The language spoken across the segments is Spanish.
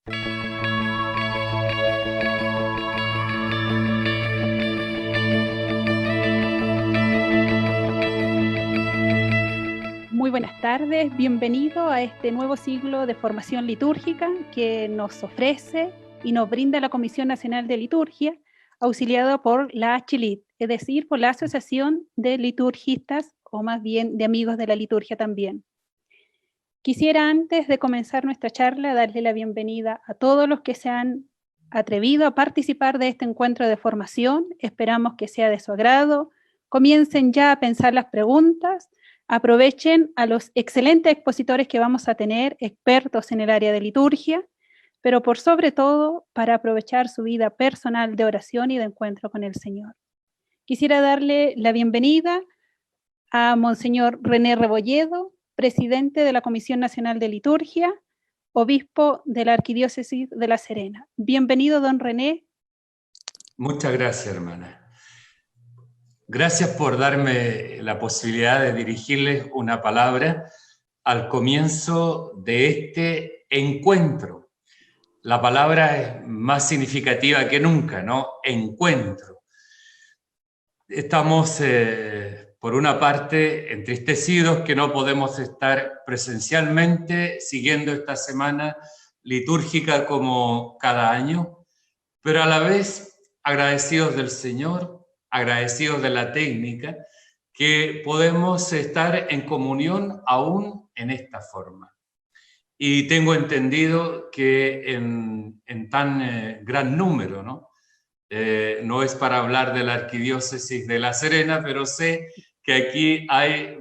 Muy buenas tardes, bienvenido a este nuevo ciclo de formación litúrgica que nos ofrece y nos brinda la Comisión Nacional de Liturgia, auxiliada por la ACHILIT, es decir, por la Asociación de Liturgistas, o más bien de amigos de la liturgia también. Quisiera, antes de comenzar nuestra charla, darle la bienvenida a todos los que se han atrevido a participar de este encuentro de formación. Esperamos que sea de su agrado. Comiencen ya a pensar las preguntas. Aprovechen a los excelentes expositores que vamos a tener, expertos en el área de liturgia, pero por sobre todo para aprovechar su vida personal de oración y de encuentro con el Señor. Quisiera darle la bienvenida a Monseñor René Rebolledo, presidente de la Comisión Nacional de Liturgia, obispo de la Arquidiócesis de La Serena. Bienvenido, don René. Muchas gracias, hermana. Gracias por darme la posibilidad de dirigirles una palabra al comienzo de este encuentro. La palabra es más significativa que nunca, ¿no? Encuentro. Estamos, por una parte, entristecidos que no podemos estar presencialmente siguiendo esta semana litúrgica como cada año, pero a la vez agradecidos del Señor, agradecidos de la técnica, que podemos estar en comunión aún en esta forma. Y tengo entendido que en tan gran número, ¿no? No es para hablar de la Arquidiócesis de La Serena, pero sé que aquí hay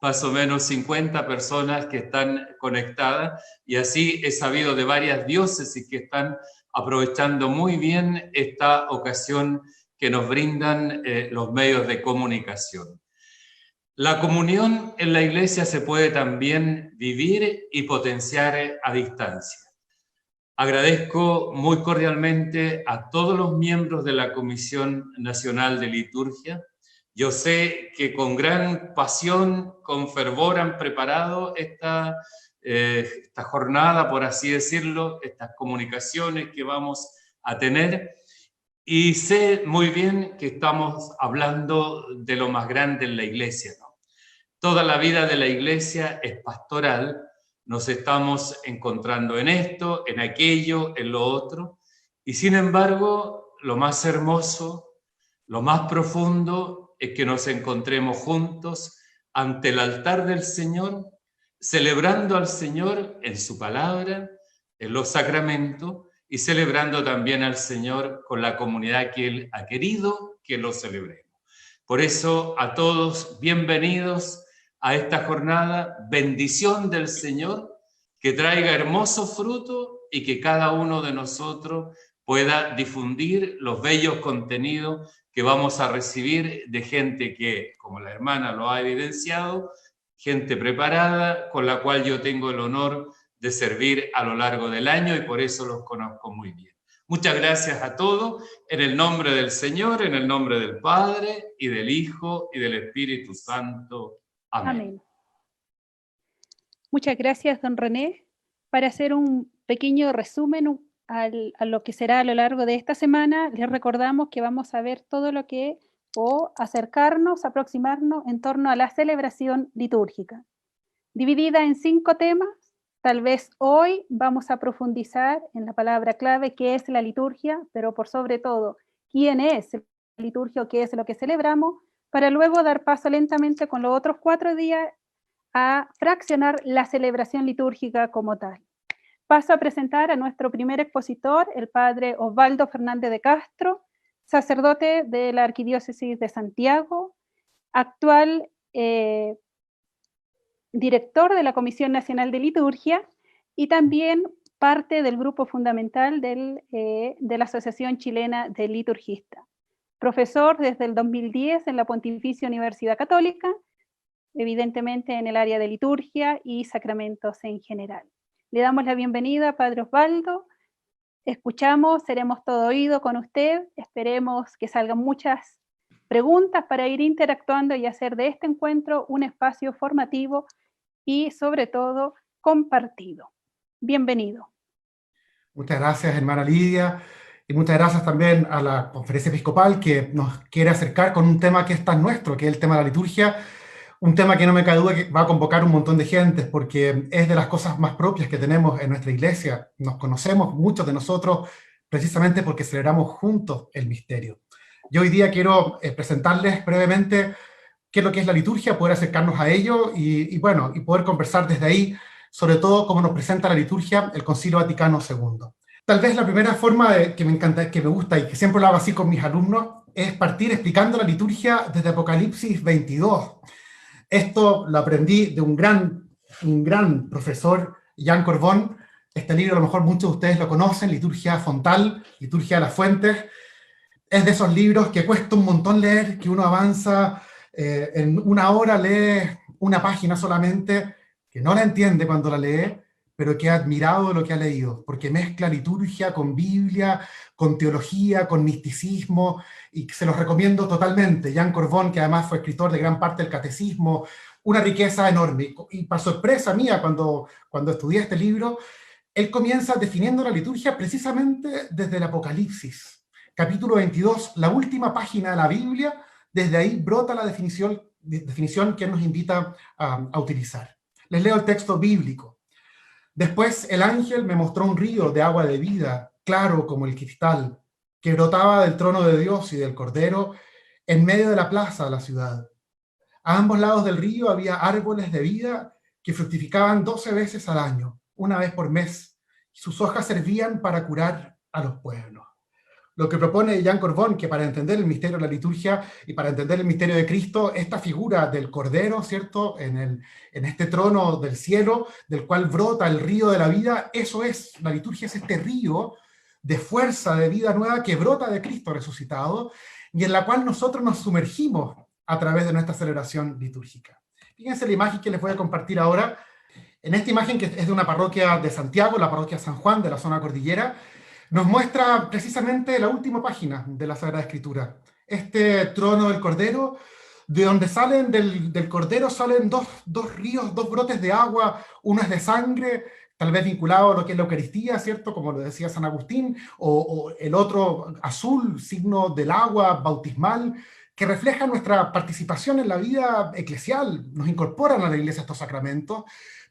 más o menos 50 personas que están conectadas, y así he sabido de varias diócesis que están aprovechando muy bien esta ocasión que nos brindan los medios de comunicación. La comunión en la Iglesia se puede también vivir y potenciar a distancia. Agradezco muy cordialmente a todos los miembros de la Comisión Nacional de Liturgia. Yo sé que con gran pasión, con fervor han preparado esta jornada, por así decirlo, estas comunicaciones que vamos a tener. Y sé muy bien que estamos hablando de lo más grande en la Iglesia, ¿no? Toda la vida de la Iglesia es pastoral. Nos estamos encontrando en esto, en aquello, en lo otro. Y sin embargo, lo más hermoso, lo más profundo es que nos encontremos juntos ante el altar del Señor, celebrando al Señor en su palabra, en los sacramentos, y celebrando también al Señor con la comunidad que Él ha querido que lo celebremos. Por eso, a todos, bienvenidos a esta jornada, bendición del Señor, que traiga hermoso fruto y que cada uno de nosotros pueda difundir los bellos contenidos que vamos a recibir de gente que, como la hermana lo ha evidenciado, gente preparada, con la cual yo tengo el honor de servir a lo largo del año, y por eso los conozco muy bien. Muchas gracias a todos, en el nombre del Señor, en el nombre del Padre, y del Hijo, y del Espíritu Santo. Amén. Amén. Muchas gracias, don René. Para hacer un pequeño resumen a lo que será a lo largo de esta semana, les recordamos que vamos a ver todo lo que, o acercarnos, aproximarnos en torno a la celebración litúrgica, dividida en 5 temas. Tal vez hoy vamos a profundizar en la palabra clave, qué es la liturgia, pero por sobre todo, quién es la liturgia o qué es lo que celebramos, para luego dar paso lentamente con los otros 4 días a fraccionar la celebración litúrgica como tal. Paso a presentar a nuestro primer expositor, el padre Osvaldo Fernández de Castro, sacerdote de la Arquidiócesis de Santiago, actual director de la Comisión Nacional de Liturgia y también parte del grupo fundamental de la Asociación Chilena de Liturgistas. Profesor desde el 2010 en la Pontificia Universidad Católica, evidentemente en el área de liturgia y sacramentos en general. Le damos la bienvenida, Padre Osvaldo. Escuchamos, seremos todo oído con usted. Esperemos que salgan muchas preguntas para ir interactuando y hacer de este encuentro un espacio formativo y, sobre todo, compartido. Bienvenido. Muchas gracias, hermana Lidia, y muchas gracias también a la Conferencia Episcopal que nos quiere acercar con un tema que es tan nuestro, que es el tema de la liturgia, un tema que no me cabe duda que va a convocar un montón de gente, porque es de las cosas más propias que tenemos en nuestra iglesia. Nos conocemos, muchos de nosotros, precisamente porque celebramos juntos el misterio. Yo hoy día quiero presentarles brevemente qué es lo que es la liturgia, poder acercarnos a ello y poder conversar desde ahí, sobre todo cómo nos presenta la liturgia el Concilio Vaticano II. Tal vez la primera forma que me encanta, que me gusta y que siempre lo hago así con mis alumnos, es partir explicando la liturgia desde Apocalipsis 22. Esto lo aprendí de un gran profesor, Jean Corbon. Este libro a lo mejor muchos de ustedes lo conocen, Liturgia Fontal, Liturgia de las Fuentes. Es de esos libros que cuesta un montón leer, que uno avanza en una hora, lee una página solamente, que no la entiende cuando la lee, pero que ha admirado lo que ha leído, porque mezcla liturgia con Biblia, con teología, con misticismo, y se los recomiendo totalmente. Jean Corbon, que además fue escritor de gran parte del catecismo, una riqueza enorme. Y para sorpresa mía, cuando estudié este libro, él comienza definiendo la liturgia precisamente desde el Apocalipsis. Capítulo 22, la última página de la Biblia, desde ahí brota la definición que él nos invita a utilizar. Les leo el texto bíblico. Después el ángel me mostró un río de agua de vida, claro como el cristal, que brotaba del trono de Dios y del Cordero en medio de la plaza de la ciudad. A ambos lados del río había árboles de vida que fructificaban 12 veces al año, una vez por mes. Sus hojas servían para curar a los pueblos. Lo que propone Jean Corbon, que para entender el misterio de la liturgia y para entender el misterio de Cristo, esta figura del Cordero, ¿cierto?, en este trono del cielo, del cual brota el río de la vida, eso es, la liturgia es este río de fuerza, de vida nueva que brota de Cristo resucitado y en la cual nosotros nos sumergimos a través de nuestra celebración litúrgica. Fíjense la imagen que les voy a compartir ahora. En esta imagen, que es de una parroquia de Santiago, la parroquia San Juan, de la zona cordillera, nos muestra precisamente la última página de la Sagrada Escritura. Este trono del Cordero, de donde salen del Cordero salen dos ríos, dos brotes de agua, uno es de sangre, tal vez vinculado a lo que es la Eucaristía, ¿cierto?, como lo decía San Agustín, o el otro azul, signo del agua bautismal, que refleja nuestra participación en la vida eclesial. Nos incorporan a la Iglesia estos sacramentos,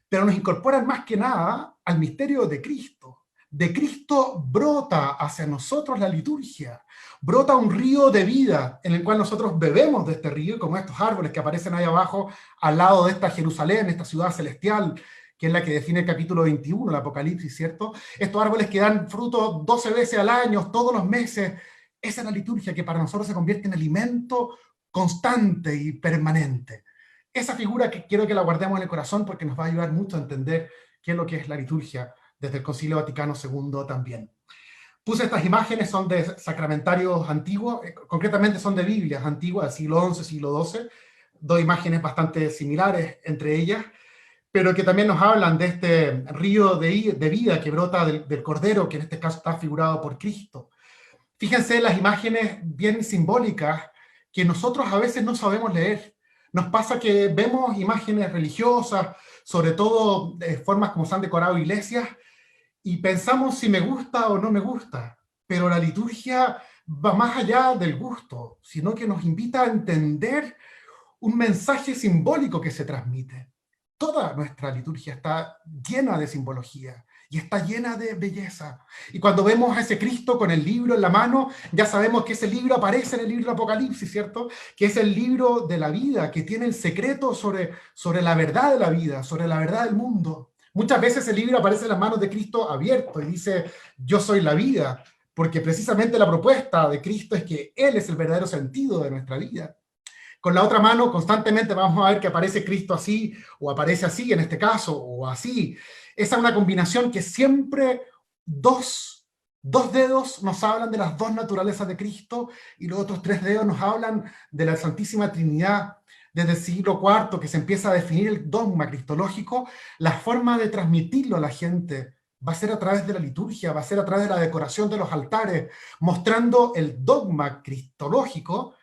pero nos incorporan más que nada al misterio de Cristo. De Cristo brota hacia nosotros la liturgia, brota un río de vida en el cual nosotros bebemos de este río, como estos árboles que aparecen ahí abajo, al lado de esta Jerusalén, esta ciudad celestial, que es la que define el capítulo 21, el Apocalipsis, ¿cierto? Estos árboles que dan fruto 12 veces al año, todos los meses. Esa es la liturgia que para nosotros se convierte en alimento constante y permanente. Esa figura que quiero que la guardemos en el corazón porque nos va a ayudar mucho a entender qué es lo que es la liturgia desde el Concilio Vaticano II también. Puse estas imágenes, son de sacramentarios antiguos, concretamente son de Biblias antiguas, del siglo XI, siglo XII, dos imágenes bastante similares entre ellas, pero que también nos hablan de este río de vida que brota del Cordero, que en este caso está figurado por Cristo. Fíjense las imágenes bien simbólicas que nosotros a veces no sabemos leer. Nos pasa que vemos imágenes religiosas, sobre todo de formas como se han decorado iglesias, y pensamos si me gusta o no me gusta, pero la liturgia va más allá del gusto, sino que nos invita a entender un mensaje simbólico que se transmite. Toda nuestra liturgia está llena de simbología y está llena de belleza. Y cuando vemos a ese Cristo con el libro en la mano, ya sabemos que ese libro aparece en el libro de Apocalipsis, ¿cierto? Que es el libro de la vida, que tiene el secreto sobre la verdad de la vida, sobre la verdad del mundo. Muchas veces el libro aparece en las manos de Cristo abierto y dice, yo soy la vida, porque precisamente la propuesta de Cristo es que Él es el verdadero sentido de nuestra vida. Con la otra mano constantemente vamos a ver que aparece Cristo así, o aparece así en este caso, o así. Esa es una combinación que siempre dos dedos nos hablan de las dos naturalezas de Cristo y los otros 3 dedos nos hablan de la Santísima Trinidad. Desde el siglo IV que se empieza a definir el dogma cristológico, la forma de transmitirlo a la gente va a ser a través de la liturgia, va a ser a través de la decoración de los altares, mostrando el dogma cristológico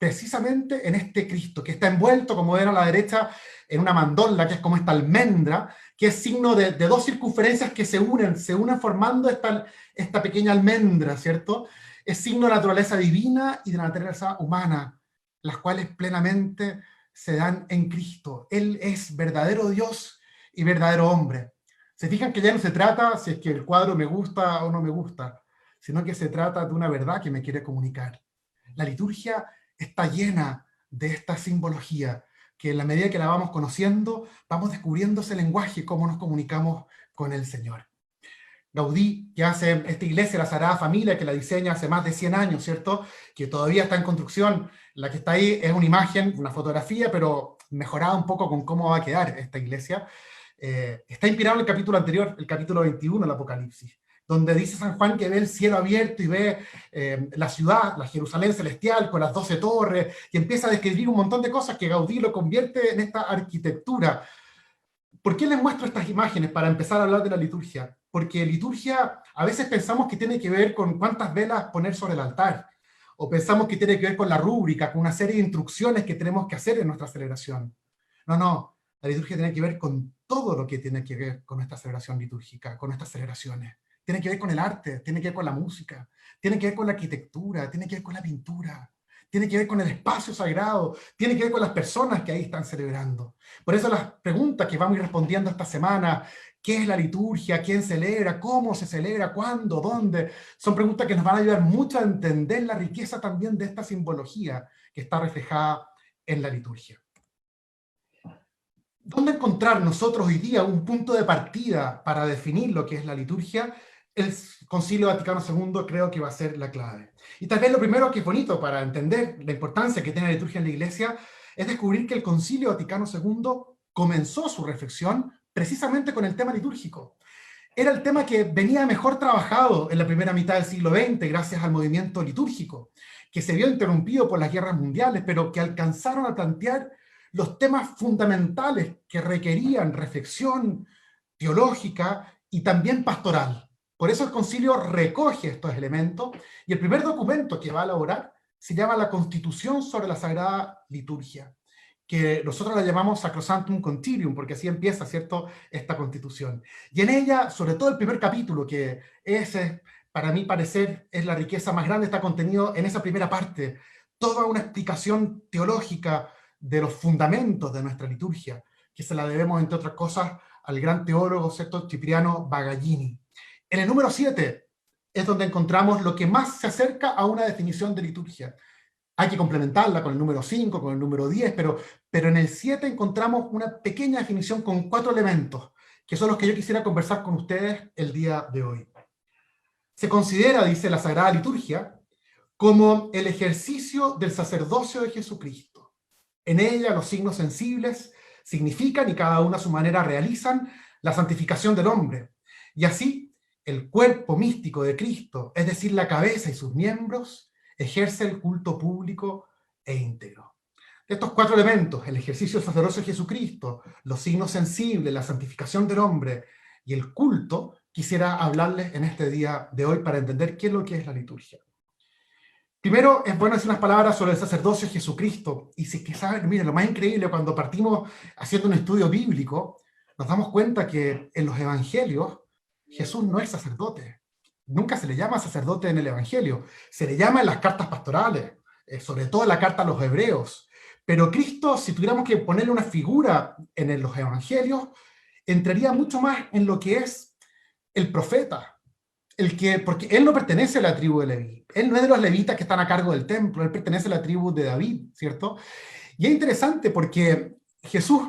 precisamente en este Cristo, que está envuelto, como ven a la derecha, en una mandorla, que es como esta almendra, que es signo de dos circunferencias que se unen formando esta pequeña almendra, ¿cierto? Es signo de la naturaleza divina y de la naturaleza humana, las cuales plenamente se dan en Cristo. Él es verdadero Dios y verdadero hombre. Se fijan que ya no se trata si es que el cuadro me gusta o no me gusta, sino que se trata de una verdad que me quiere comunicar. La liturgia está llena de esta simbología, que en la medida que la vamos conociendo, vamos descubriendo ese lenguaje, cómo nos comunicamos con el Señor. Gaudí, que hace esta iglesia, la Sagrada Familia, que la diseña hace más de 100 años, ¿cierto? Que todavía está en construcción. La que está ahí es una imagen, una fotografía, pero mejorada un poco con cómo va a quedar esta iglesia. Está inspirado en el capítulo anterior, el capítulo 21 del Apocalipsis, donde dice San Juan que ve el cielo abierto y ve la ciudad, la Jerusalén celestial, con las 12 torres, y empieza a describir un montón de cosas que Gaudí lo convierte en esta arquitectura. ¿Por qué les muestro estas imágenes para empezar a hablar de la liturgia? Porque liturgia a veces pensamos que tiene que ver con cuántas velas poner sobre el altar, o pensamos que tiene que ver con la rúbrica, con una serie de instrucciones que tenemos que hacer en nuestra celebración. No, la liturgia tiene que ver con todo lo que tiene que ver con nuestra celebración litúrgica, con nuestras celebraciones. Tiene que ver con el arte, tiene que ver con la música, tiene que ver con la arquitectura, tiene que ver con la pintura, tiene que ver con el espacio sagrado, tiene que ver con las personas que ahí están celebrando. Por eso las preguntas que vamos a ir respondiendo esta semana, ¿qué es la liturgia? ¿Quién celebra? ¿Cómo se celebra? ¿Cuándo? ¿Dónde? Son preguntas que nos van a ayudar mucho a entender la riqueza también de esta simbología que está reflejada en la liturgia. ¿Dónde encontrar nosotros hoy día un punto de partida para definir lo que es la liturgia? El Concilio Vaticano II creo que va a ser la clave. Y tal vez lo primero que es bonito para entender la importancia que tiene la liturgia en la Iglesia es descubrir que el Concilio Vaticano II comenzó su reflexión precisamente con el tema litúrgico. Era el tema que venía mejor trabajado en la primera mitad del siglo XX gracias al movimiento litúrgico, que se vio interrumpido por las guerras mundiales, pero que alcanzaron a plantear los temas fundamentales que requerían reflexión teológica y también pastoral. Por eso el concilio recoge estos elementos y el primer documento que va a elaborar se llama la Constitución sobre la Sagrada Liturgia, que nosotros la llamamos Sacrosanctum Concilium, porque así empieza, ¿cierto?, esta Constitución. Y en ella, sobre todo el primer capítulo, que ese, para mi parecer, es la riqueza más grande, está contenido en esa primera parte, toda una explicación teológica de los fundamentos de nuestra liturgia, que se la debemos, entre otras cosas, al gran teólogo, ¿cierto?, Cipriano Bagaglini. En el número 7 es donde encontramos lo que más se acerca a una definición de liturgia. Hay que complementarla con el número 5, con el número 10, pero en el 7 encontramos una pequeña definición con 4 elementos, que son los que yo quisiera conversar con ustedes el día de hoy. Se considera, dice la Sagrada Liturgia, como el ejercicio del sacerdocio de Jesucristo. En ella los signos sensibles significan, y cada uno a su manera realizan, la santificación del hombre. Y así, el cuerpo místico de Cristo, es decir, la cabeza y sus miembros, ejerce el culto público e íntegro. De estos 4 elementos, el ejercicio del sacerdocio de Jesucristo, los signos sensibles, la santificación del hombre y el culto, quisiera hablarles en este día de hoy para entender qué es lo que es la liturgia. Primero, es bueno decir unas palabras sobre el sacerdocio de Jesucristo. Y si es que saben, miren, lo más increíble, cuando partimos haciendo un estudio bíblico, nos damos cuenta que en los evangelios, Jesús no es sacerdote. Nunca se le llama sacerdote en el Evangelio. Se le llama en las cartas pastorales, sobre todo en la carta a los hebreos. Pero Cristo, si tuviéramos que ponerle una figura en los Evangelios, entraría mucho más en lo que es el profeta. Porque él no pertenece a la tribu de Leví. Él no es de los levitas que están a cargo del templo. Él pertenece a la tribu de David, ¿cierto? Y es interesante porque Jesús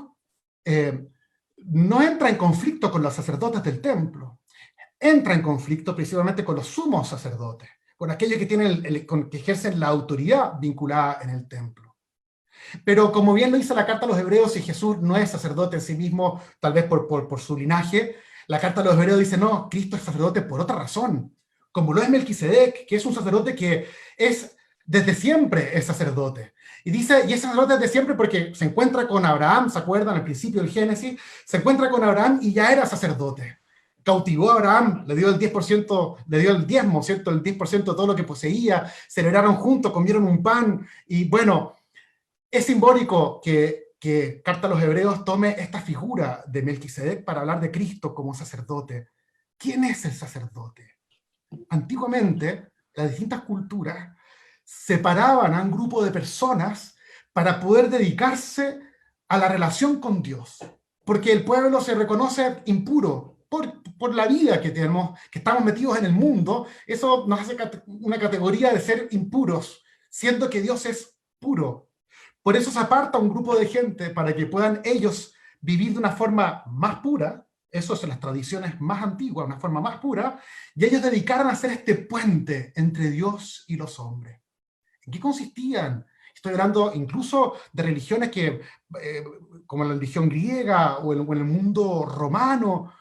no entra en conflicto con los sacerdotes del templo. Entra en conflicto principalmente con los sumos sacerdotes, con aquellos que, que ejercen la autoridad vinculada en el templo. Pero como bien lo dice la carta a los hebreos, si Jesús no es sacerdote en sí mismo, tal vez por su linaje, la carta a los hebreos dice, no, Cristo es sacerdote por otra razón, como lo es Melquisedec, que es un sacerdote que es desde siempre es sacerdote. Y dice, y es sacerdote desde siempre porque se encuentra con Abraham, ¿se acuerdan? Al principio del Génesis, se encuentra con Abraham y ya era sacerdote. cautivó a Abraham, le dio el 10%, le dio el diezmo, ¿cierto? El 10% de todo lo que poseía, celebraron juntos, comieron un pan, y bueno, es simbólico que Carta a los Hebreos tome esta figura de Melquisedec para hablar de Cristo como sacerdote. ¿Quién es el sacerdote? Antiguamente, las distintas culturas separaban a un grupo de personas para poder dedicarse a la relación con Dios, porque el pueblo se reconoce impuro por la vida que tenemos, que estamos metidos en el mundo. Eso nos hace una categoría de ser impuros, siendo que Dios es puro. Por eso se aparta un grupo de gente para que puedan ellos vivir de una forma más pura. Eso es en las tradiciones más antiguas, una forma más pura, y ellos dedicaron a hacer este puente entre Dios y los hombres. ¿En qué consistían? Estoy hablando incluso de religiones que, como la religión griega o en el mundo romano.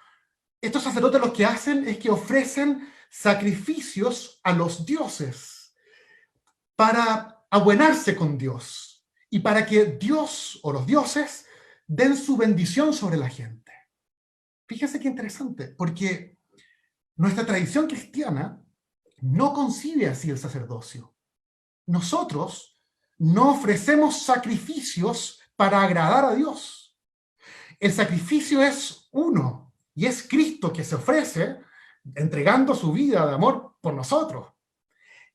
Estos sacerdotes lo que hacen es que ofrecen sacrificios a los dioses para abuenarse con Dios y para que Dios o los dioses den su bendición sobre la gente. Fíjense qué interesante, porque nuestra tradición cristiana no concibe así el sacerdocio. Nosotros no ofrecemos sacrificios para agradar a Dios. El sacrificio es uno, y es Cristo que se ofrece entregando su vida de amor por nosotros.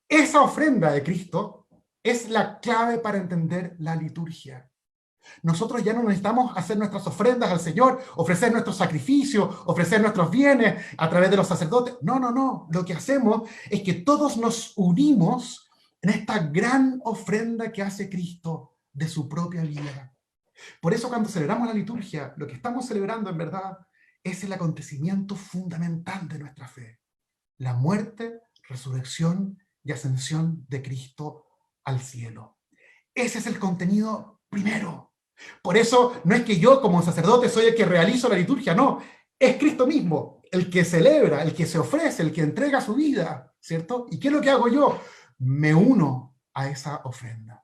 Esa ofrenda de Cristo es la clave para entender la liturgia. Nosotros ya no necesitamos hacer nuestras ofrendas al Señor, ofrecer nuestros sacrificios, ofrecer nuestros bienes a través de los sacerdotes. No, no, no. Lo que hacemos es que todos nos unimos en esta gran ofrenda que hace Cristo de su propia vida. Por eso cuando celebramos la liturgia, lo que estamos celebrando en verdad es el acontecimiento fundamental de nuestra fe. La muerte, resurrección y ascensión de Cristo al cielo. Ese es el contenido primero. Por eso no es que yo como sacerdote soy el que realizo la liturgia, no. Es Cristo mismo el que celebra, el que se ofrece, el que entrega su vida, ¿cierto? ¿Y qué es lo que hago yo? Me uno a esa ofrenda.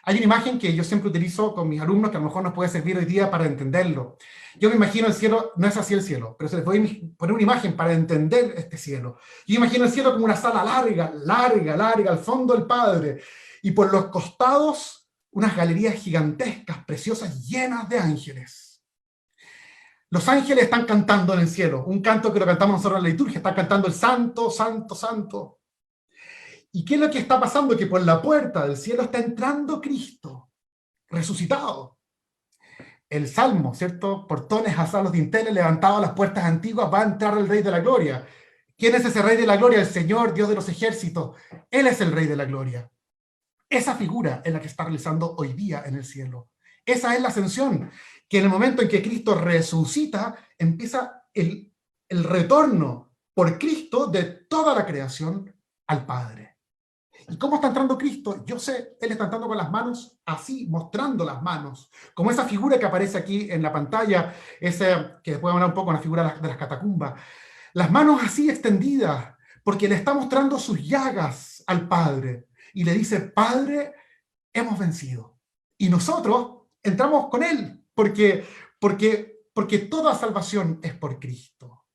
Hay una imagen que yo siempre utilizo con mis alumnos que a lo mejor nos puede servir hoy día para entenderlo. Yo me imagino el cielo, no es así el cielo, pero se les voy a poner una imagen para entender este cielo. Yo imagino el cielo como una sala larga, larga, larga, al fondo el Padre, y por los costados unas galerías gigantescas, preciosas, llenas de ángeles. Los ángeles están cantando en el cielo, un canto que lo cantamos nosotros en la liturgia, están cantando el Santo, Santo, Santo. ¿Y qué es lo que está pasando? Que por la puerta del cielo está entrando Cristo, resucitado. El Salmo, ¿cierto? Portones, asalos, dinteles, levantados a las puertas antiguas, va a entrar el Rey de la Gloria. ¿Quién es ese Rey de la Gloria? El Señor, Dios de los ejércitos. Él es el Rey de la Gloria. Esa figura es la que está realizando hoy día en el cielo. Esa es la ascensión, que en el momento en que Cristo resucita, empieza el retorno por Cristo de toda la creación al Padre. ¿Y cómo está entrando Cristo? Yo sé, Él está entrando con las manos así, mostrando las manos, como esa figura que aparece aquí en la pantalla, esa que después hablar un poco de la figura de las catacumbas. Las manos así extendidas, porque le está mostrando sus llagas al Padre. Y le dice, Padre, hemos vencido. Y nosotros entramos con Él, porque toda salvación es por Cristo.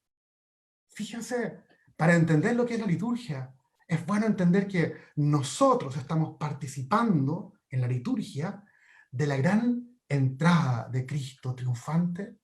Fíjense, para entender lo que es la liturgia, es bueno entender que nosotros estamos participando en la liturgia de la gran entrada de Cristo triunfante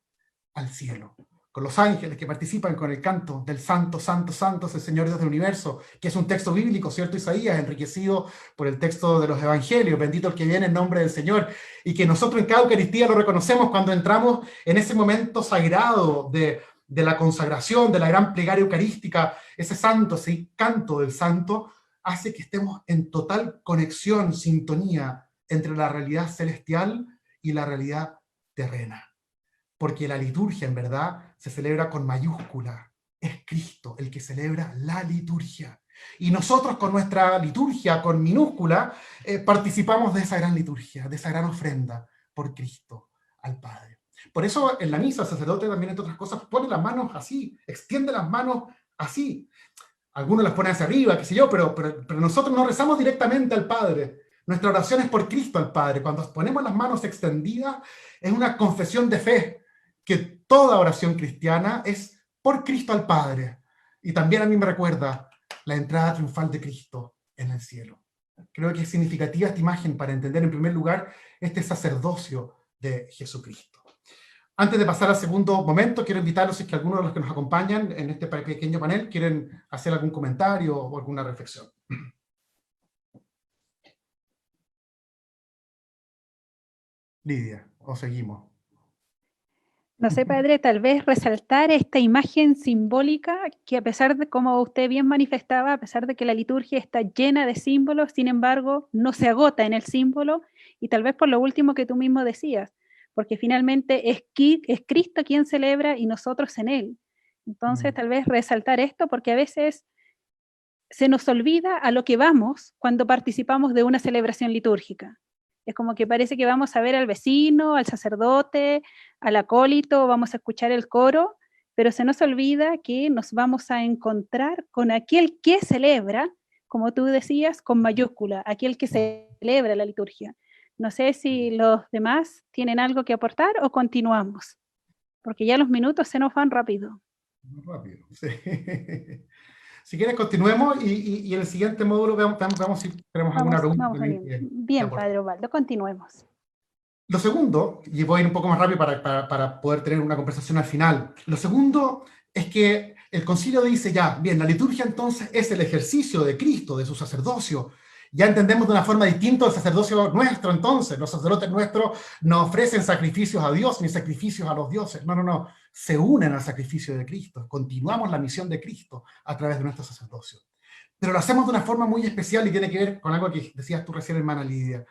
al cielo. Con los ángeles que participan con el canto del Santo, Santo, Santo es el Señor Dios del universo, que es un texto bíblico, ¿cierto? Isaías, enriquecido por el texto de los evangelios, bendito el que viene en nombre del Señor, y que nosotros en cada Eucaristía lo reconocemos cuando entramos en ese momento sagrado de la consagración, de la gran plegaria eucarística. Ese santo, ese canto del santo, hace que estemos en total conexión, sintonía entre la realidad celestial y la realidad terrena. Porque la liturgia, en verdad, se celebra con mayúscula. Es Cristo el que celebra la liturgia. Y nosotros con nuestra liturgia, con minúscula, participamos de esa gran liturgia, de esa gran ofrenda por Cristo al Padre. Por eso en la misa el sacerdote también, entre otras cosas, pone las manos así, extiende las manos así. Algunos las ponen hacia arriba, qué sé yo, pero nosotros no rezamos directamente al Padre. Nuestra oración es por Cristo al Padre. Cuando ponemos las manos extendidas, es una confesión de fe, que toda oración cristiana es por Cristo al Padre. Y también a mí me recuerda la entrada triunfal de Cristo en el cielo. Creo que es significativa esta imagen para entender en primer lugar este sacerdocio de Jesucristo. Antes de pasar al segundo momento, quiero invitarlos, si es que algunos de los que nos acompañan en este pequeño panel quieren hacer algún comentario o alguna reflexión. Lidia, o seguimos. No sé, padre, tal vez resaltar esta imagen simbólica que, a pesar de, como usted bien manifestaba, a pesar de que la liturgia está llena de símbolos, sin embargo, no se agota en el símbolo, y tal vez por lo último que tú mismo decías, porque finalmente es Cristo quien celebra y nosotros en Él. Entonces, tal vez resaltar esto, porque a veces se nos olvida a lo que vamos cuando participamos de una celebración litúrgica. Es como que parece que vamos a ver al vecino, al sacerdote, al acólito, vamos a escuchar el coro, pero se nos olvida que nos vamos a encontrar con aquel que celebra, como tú decías, con mayúscula, aquel que celebra la liturgia. No sé si los demás tienen algo que aportar o continuamos, porque ya los minutos se nos van rápido. Muy rápido, sí. Si quieres, continuemos y en el siguiente módulo veamos si tenemos alguna pregunta. Bien, padre Osvaldo, continuemos. Lo segundo, y voy a ir un poco más rápido para poder tener una conversación al final. Lo segundo es que el concilio dice ya, bien, la liturgia entonces es el ejercicio de Cristo, de su sacerdocio. Ya entendemos de una forma distinta el sacerdocio nuestro entonces. Los sacerdotes nuestros no ofrecen sacrificios a Dios ni sacrificios a los dioses. No. Se unen al sacrificio de Cristo. Continuamos la misión de Cristo a través de nuestro sacerdocio. Pero lo hacemos de una forma muy especial y tiene que ver con algo que decías tú recién, hermana Lidia.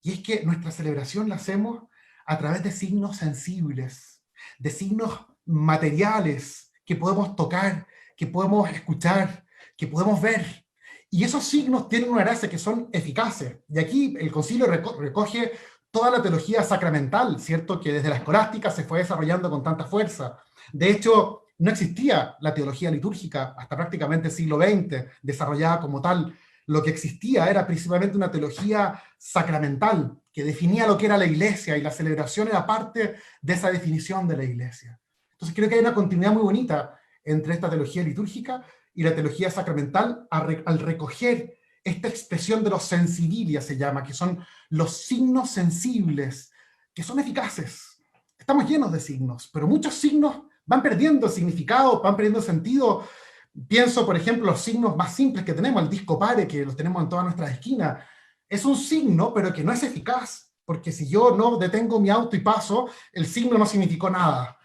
Y es que nuestra celebración la hacemos a través de signos sensibles, de signos materiales que podemos tocar, que podemos escuchar, que podemos ver. Y esos signos tienen una gracia que son eficaces. Y aquí el concilio recoge toda la teología sacramental, ¿cierto? Que desde la escolástica se fue desarrollando con tanta fuerza. De hecho, no existía la teología litúrgica hasta prácticamente el siglo XX, desarrollada como tal. Lo que existía era principalmente una teología sacramental, que definía lo que era la iglesia, y la celebración era parte de esa definición de la iglesia. Entonces creo que hay una continuidad muy bonita entre esta teología litúrgica y la teología sacramental al recoger esta expresión de los sensibilia, se llama, que son los signos sensibles, que son eficaces. Estamos llenos de signos, pero muchos signos van perdiendo significado, van perdiendo sentido. Pienso, por ejemplo, los signos más simples que tenemos, el disco pare, que los tenemos en todas nuestras esquinas. Es un signo, pero que no es eficaz, porque si yo no detengo mi auto y paso, el signo no significó nada.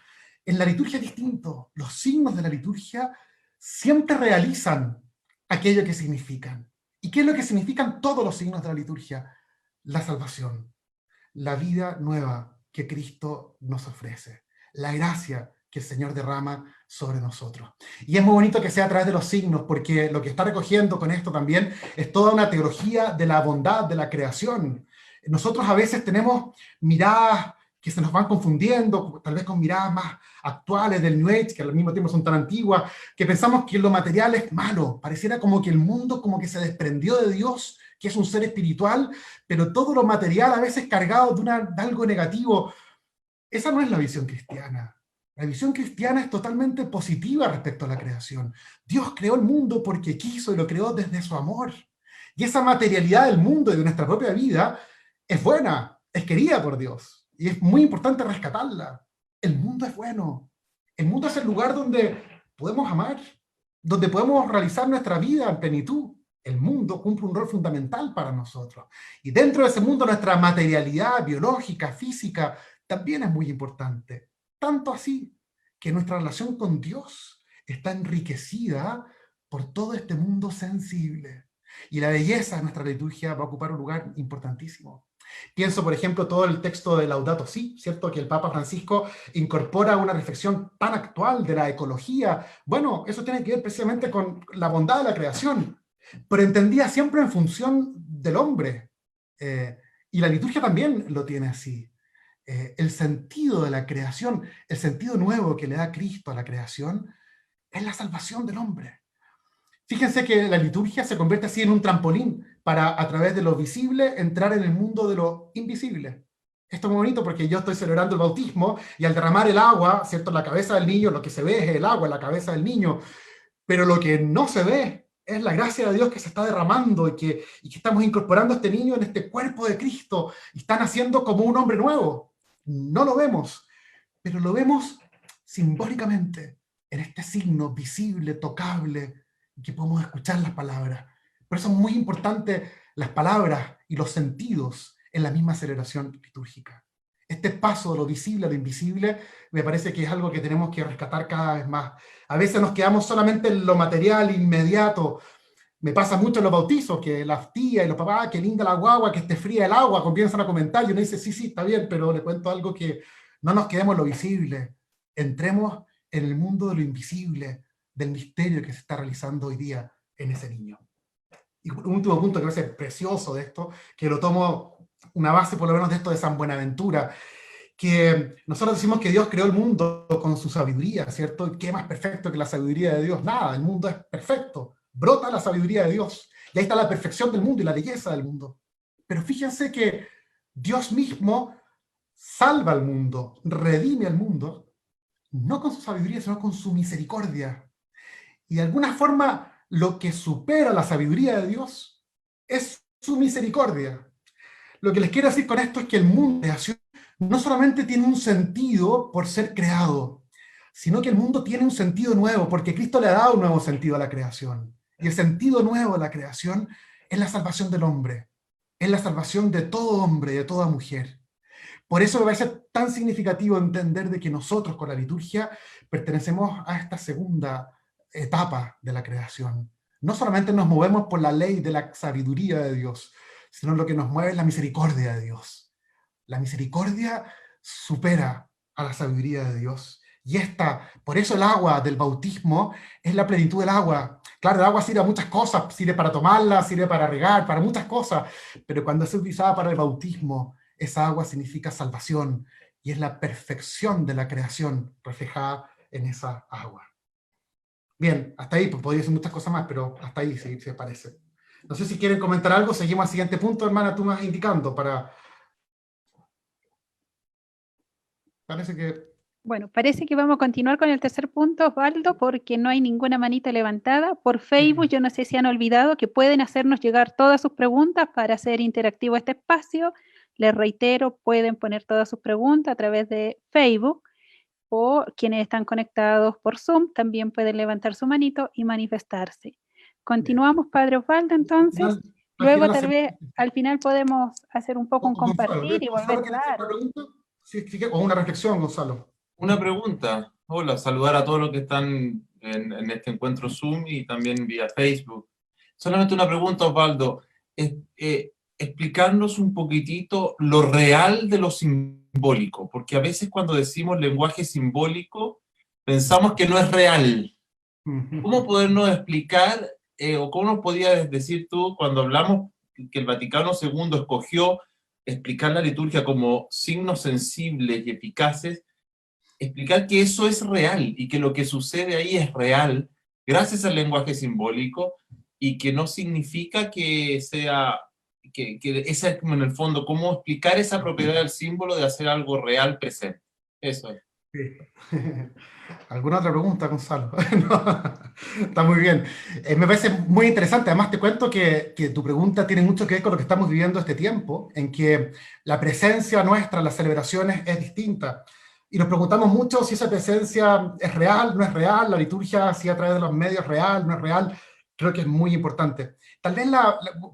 En la liturgia es distinto. Los signos de la liturgia siempre realizan aquello que significan. ¿Y qué es lo que significan todos los signos de la liturgia? La salvación, la vida nueva que Cristo nos ofrece, la gracia que el Señor derrama sobre nosotros. Y es muy bonito que sea a través de los signos, porque lo que está recogiendo con esto también es toda una teología de la bondad, de la creación. Nosotros a veces tenemos miradas que se nos van confundiendo, tal vez con miradas más actuales del New Age, que al mismo tiempo son tan antiguas, que pensamos que lo material es malo. Pareciera como que el mundo como que se desprendió de Dios, que es un ser espiritual, pero todo lo material a veces cargado de algo negativo. Esa no es la visión cristiana. La visión cristiana es totalmente positiva respecto a la creación. Dios creó el mundo porque quiso y lo creó desde su amor. Y esa materialidad del mundo y de nuestra propia vida es buena, es querida por Dios. Y es muy importante rescatarla. El mundo es bueno. El mundo es el lugar donde podemos amar, donde podemos realizar nuestra vida en plenitud. El mundo cumple un rol fundamental para nosotros. Y dentro de ese mundo nuestra materialidad biológica, física, también es muy importante. Tanto así que nuestra relación con Dios está enriquecida por todo este mundo sensible. Y la belleza de nuestra liturgia va a ocupar un lugar importantísimo. Pienso, por ejemplo, todo el texto de Laudato Si, ¿cierto? Que el Papa Francisco incorpora una reflexión tan actual de la ecología. Bueno, eso tiene que ver precisamente con la bondad de la creación, pero entendía siempre en función del hombre. Y la liturgia también lo tiene así. El sentido de la creación, el sentido nuevo que le da Cristo a la creación, es la salvación del hombre. Fíjense que la liturgia se convierte así en un trampolín para, a través de lo visible, entrar en el mundo de lo invisible. Esto es muy bonito porque yo estoy celebrando el bautismo y al derramar el agua, ¿cierto?, en la cabeza del niño, lo que se ve es el agua en la cabeza del niño, pero lo que no se ve es la gracia de Dios que se está derramando y que estamos incorporando a este niño en este cuerpo de Cristo y están haciendo como un hombre nuevo. No lo vemos, pero lo vemos simbólicamente en este signo visible, tocable, que podemos escuchar las palabras. Por eso es muy importante las palabras y los sentidos en la misma celebración litúrgica. Este paso de lo visible a lo invisible me parece que es algo que tenemos que rescatar cada vez más. A veces nos quedamos solamente en lo material, inmediato. Me pasa mucho en los bautizos, que las tías y los papás, que linda la guagua, que esté fría el agua, comienzan a comentar, y uno dice, sí, está bien, pero le cuento algo que no nos quedemos en lo visible. Entremos en el mundo de lo invisible, del misterio que se está realizando hoy día en ese niño. Y un último punto que me parece precioso de esto, que lo tomo una base por lo menos de esto de San Buenaventura, que nosotros decimos que Dios creó el mundo con su sabiduría, ¿cierto? ¿Qué más perfecto que la sabiduría de Dios? Nada, el mundo es perfecto, brota la sabiduría de Dios, y ahí está la perfección del mundo y la belleza del mundo. Pero fíjense que Dios mismo salva al mundo, redime al mundo, no con su sabiduría, sino con su misericordia. Y de alguna forma, lo que supera la sabiduría de Dios es su misericordia. Lo que les quiero decir con esto es que el mundo de creación no solamente tiene un sentido por ser creado, sino que el mundo tiene un sentido nuevo, porque Cristo le ha dado un nuevo sentido a la creación. Y el sentido nuevo de la creación es la salvación del hombre, es la salvación de todo hombre y de toda mujer. Por eso me parece tan significativo entender de que nosotros con la liturgia pertenecemos a esta segunda etapa de la creación. No solamente nos movemos por la ley de la sabiduría de Dios, sino lo que nos mueve es la misericordia de Dios. La misericordia supera a la sabiduría de Dios. Y por eso el agua del bautismo es la plenitud del agua. Claro, el agua sirve a muchas cosas, sirve para tomarla, sirve para regar, para muchas cosas, pero cuando es utilizada para el bautismo, esa agua significa salvación y es la perfección de la creación reflejada en esa agua. Bien, hasta ahí, pues podría ser muchas cosas más, pero hasta ahí sí, se parece. No sé si quieren comentar algo, seguimos al siguiente punto, hermana, tú me vas indicando para... Parece que... Bueno, parece que vamos a continuar con el tercer punto, Osvaldo, porque no hay ninguna manita levantada. Por Facebook, yo no sé si han olvidado que pueden hacernos llegar todas sus preguntas para hacer interactivo este espacio. Les reitero, pueden poner todas sus preguntas a través de Facebook, o quienes están conectados por Zoom también pueden levantar su manito y manifestarse. Continuamos, Padre Osvaldo, entonces. Luego tal vez al final podemos hacer un poco un compartir y volver a hablar. O una reflexión, Gonzalo. Una pregunta. Hola, saludar a todos los que están en este encuentro Zoom y también vía Facebook. Solamente una pregunta, Osvaldo. Explicarnos un poquitito lo real de lo simbólico, porque a veces cuando decimos lenguaje simbólico pensamos que no es real. ¿Cómo podernos explicar, o cómo nos podías decir tú cuando hablamos que el Vaticano II escogió explicar la liturgia como signos sensibles y eficaces, explicar que eso es real y que lo que sucede ahí es real gracias al lenguaje simbólico y que no significa que sea, que esa es como en el fondo, cómo explicar esa propiedad del símbolo de hacer algo real presente? Eso es. Sí. ¿Alguna otra pregunta, Gonzalo? No, está muy bien. Me parece muy interesante. Además, te cuento que tu pregunta tiene mucho que ver con lo que estamos viviendo este tiempo, en que la presencia nuestra en las celebraciones es distinta. Y nos preguntamos mucho si esa presencia es real, no es real, la liturgia, si a través de los medios es real, no es real. Creo que es muy importante. Tal vez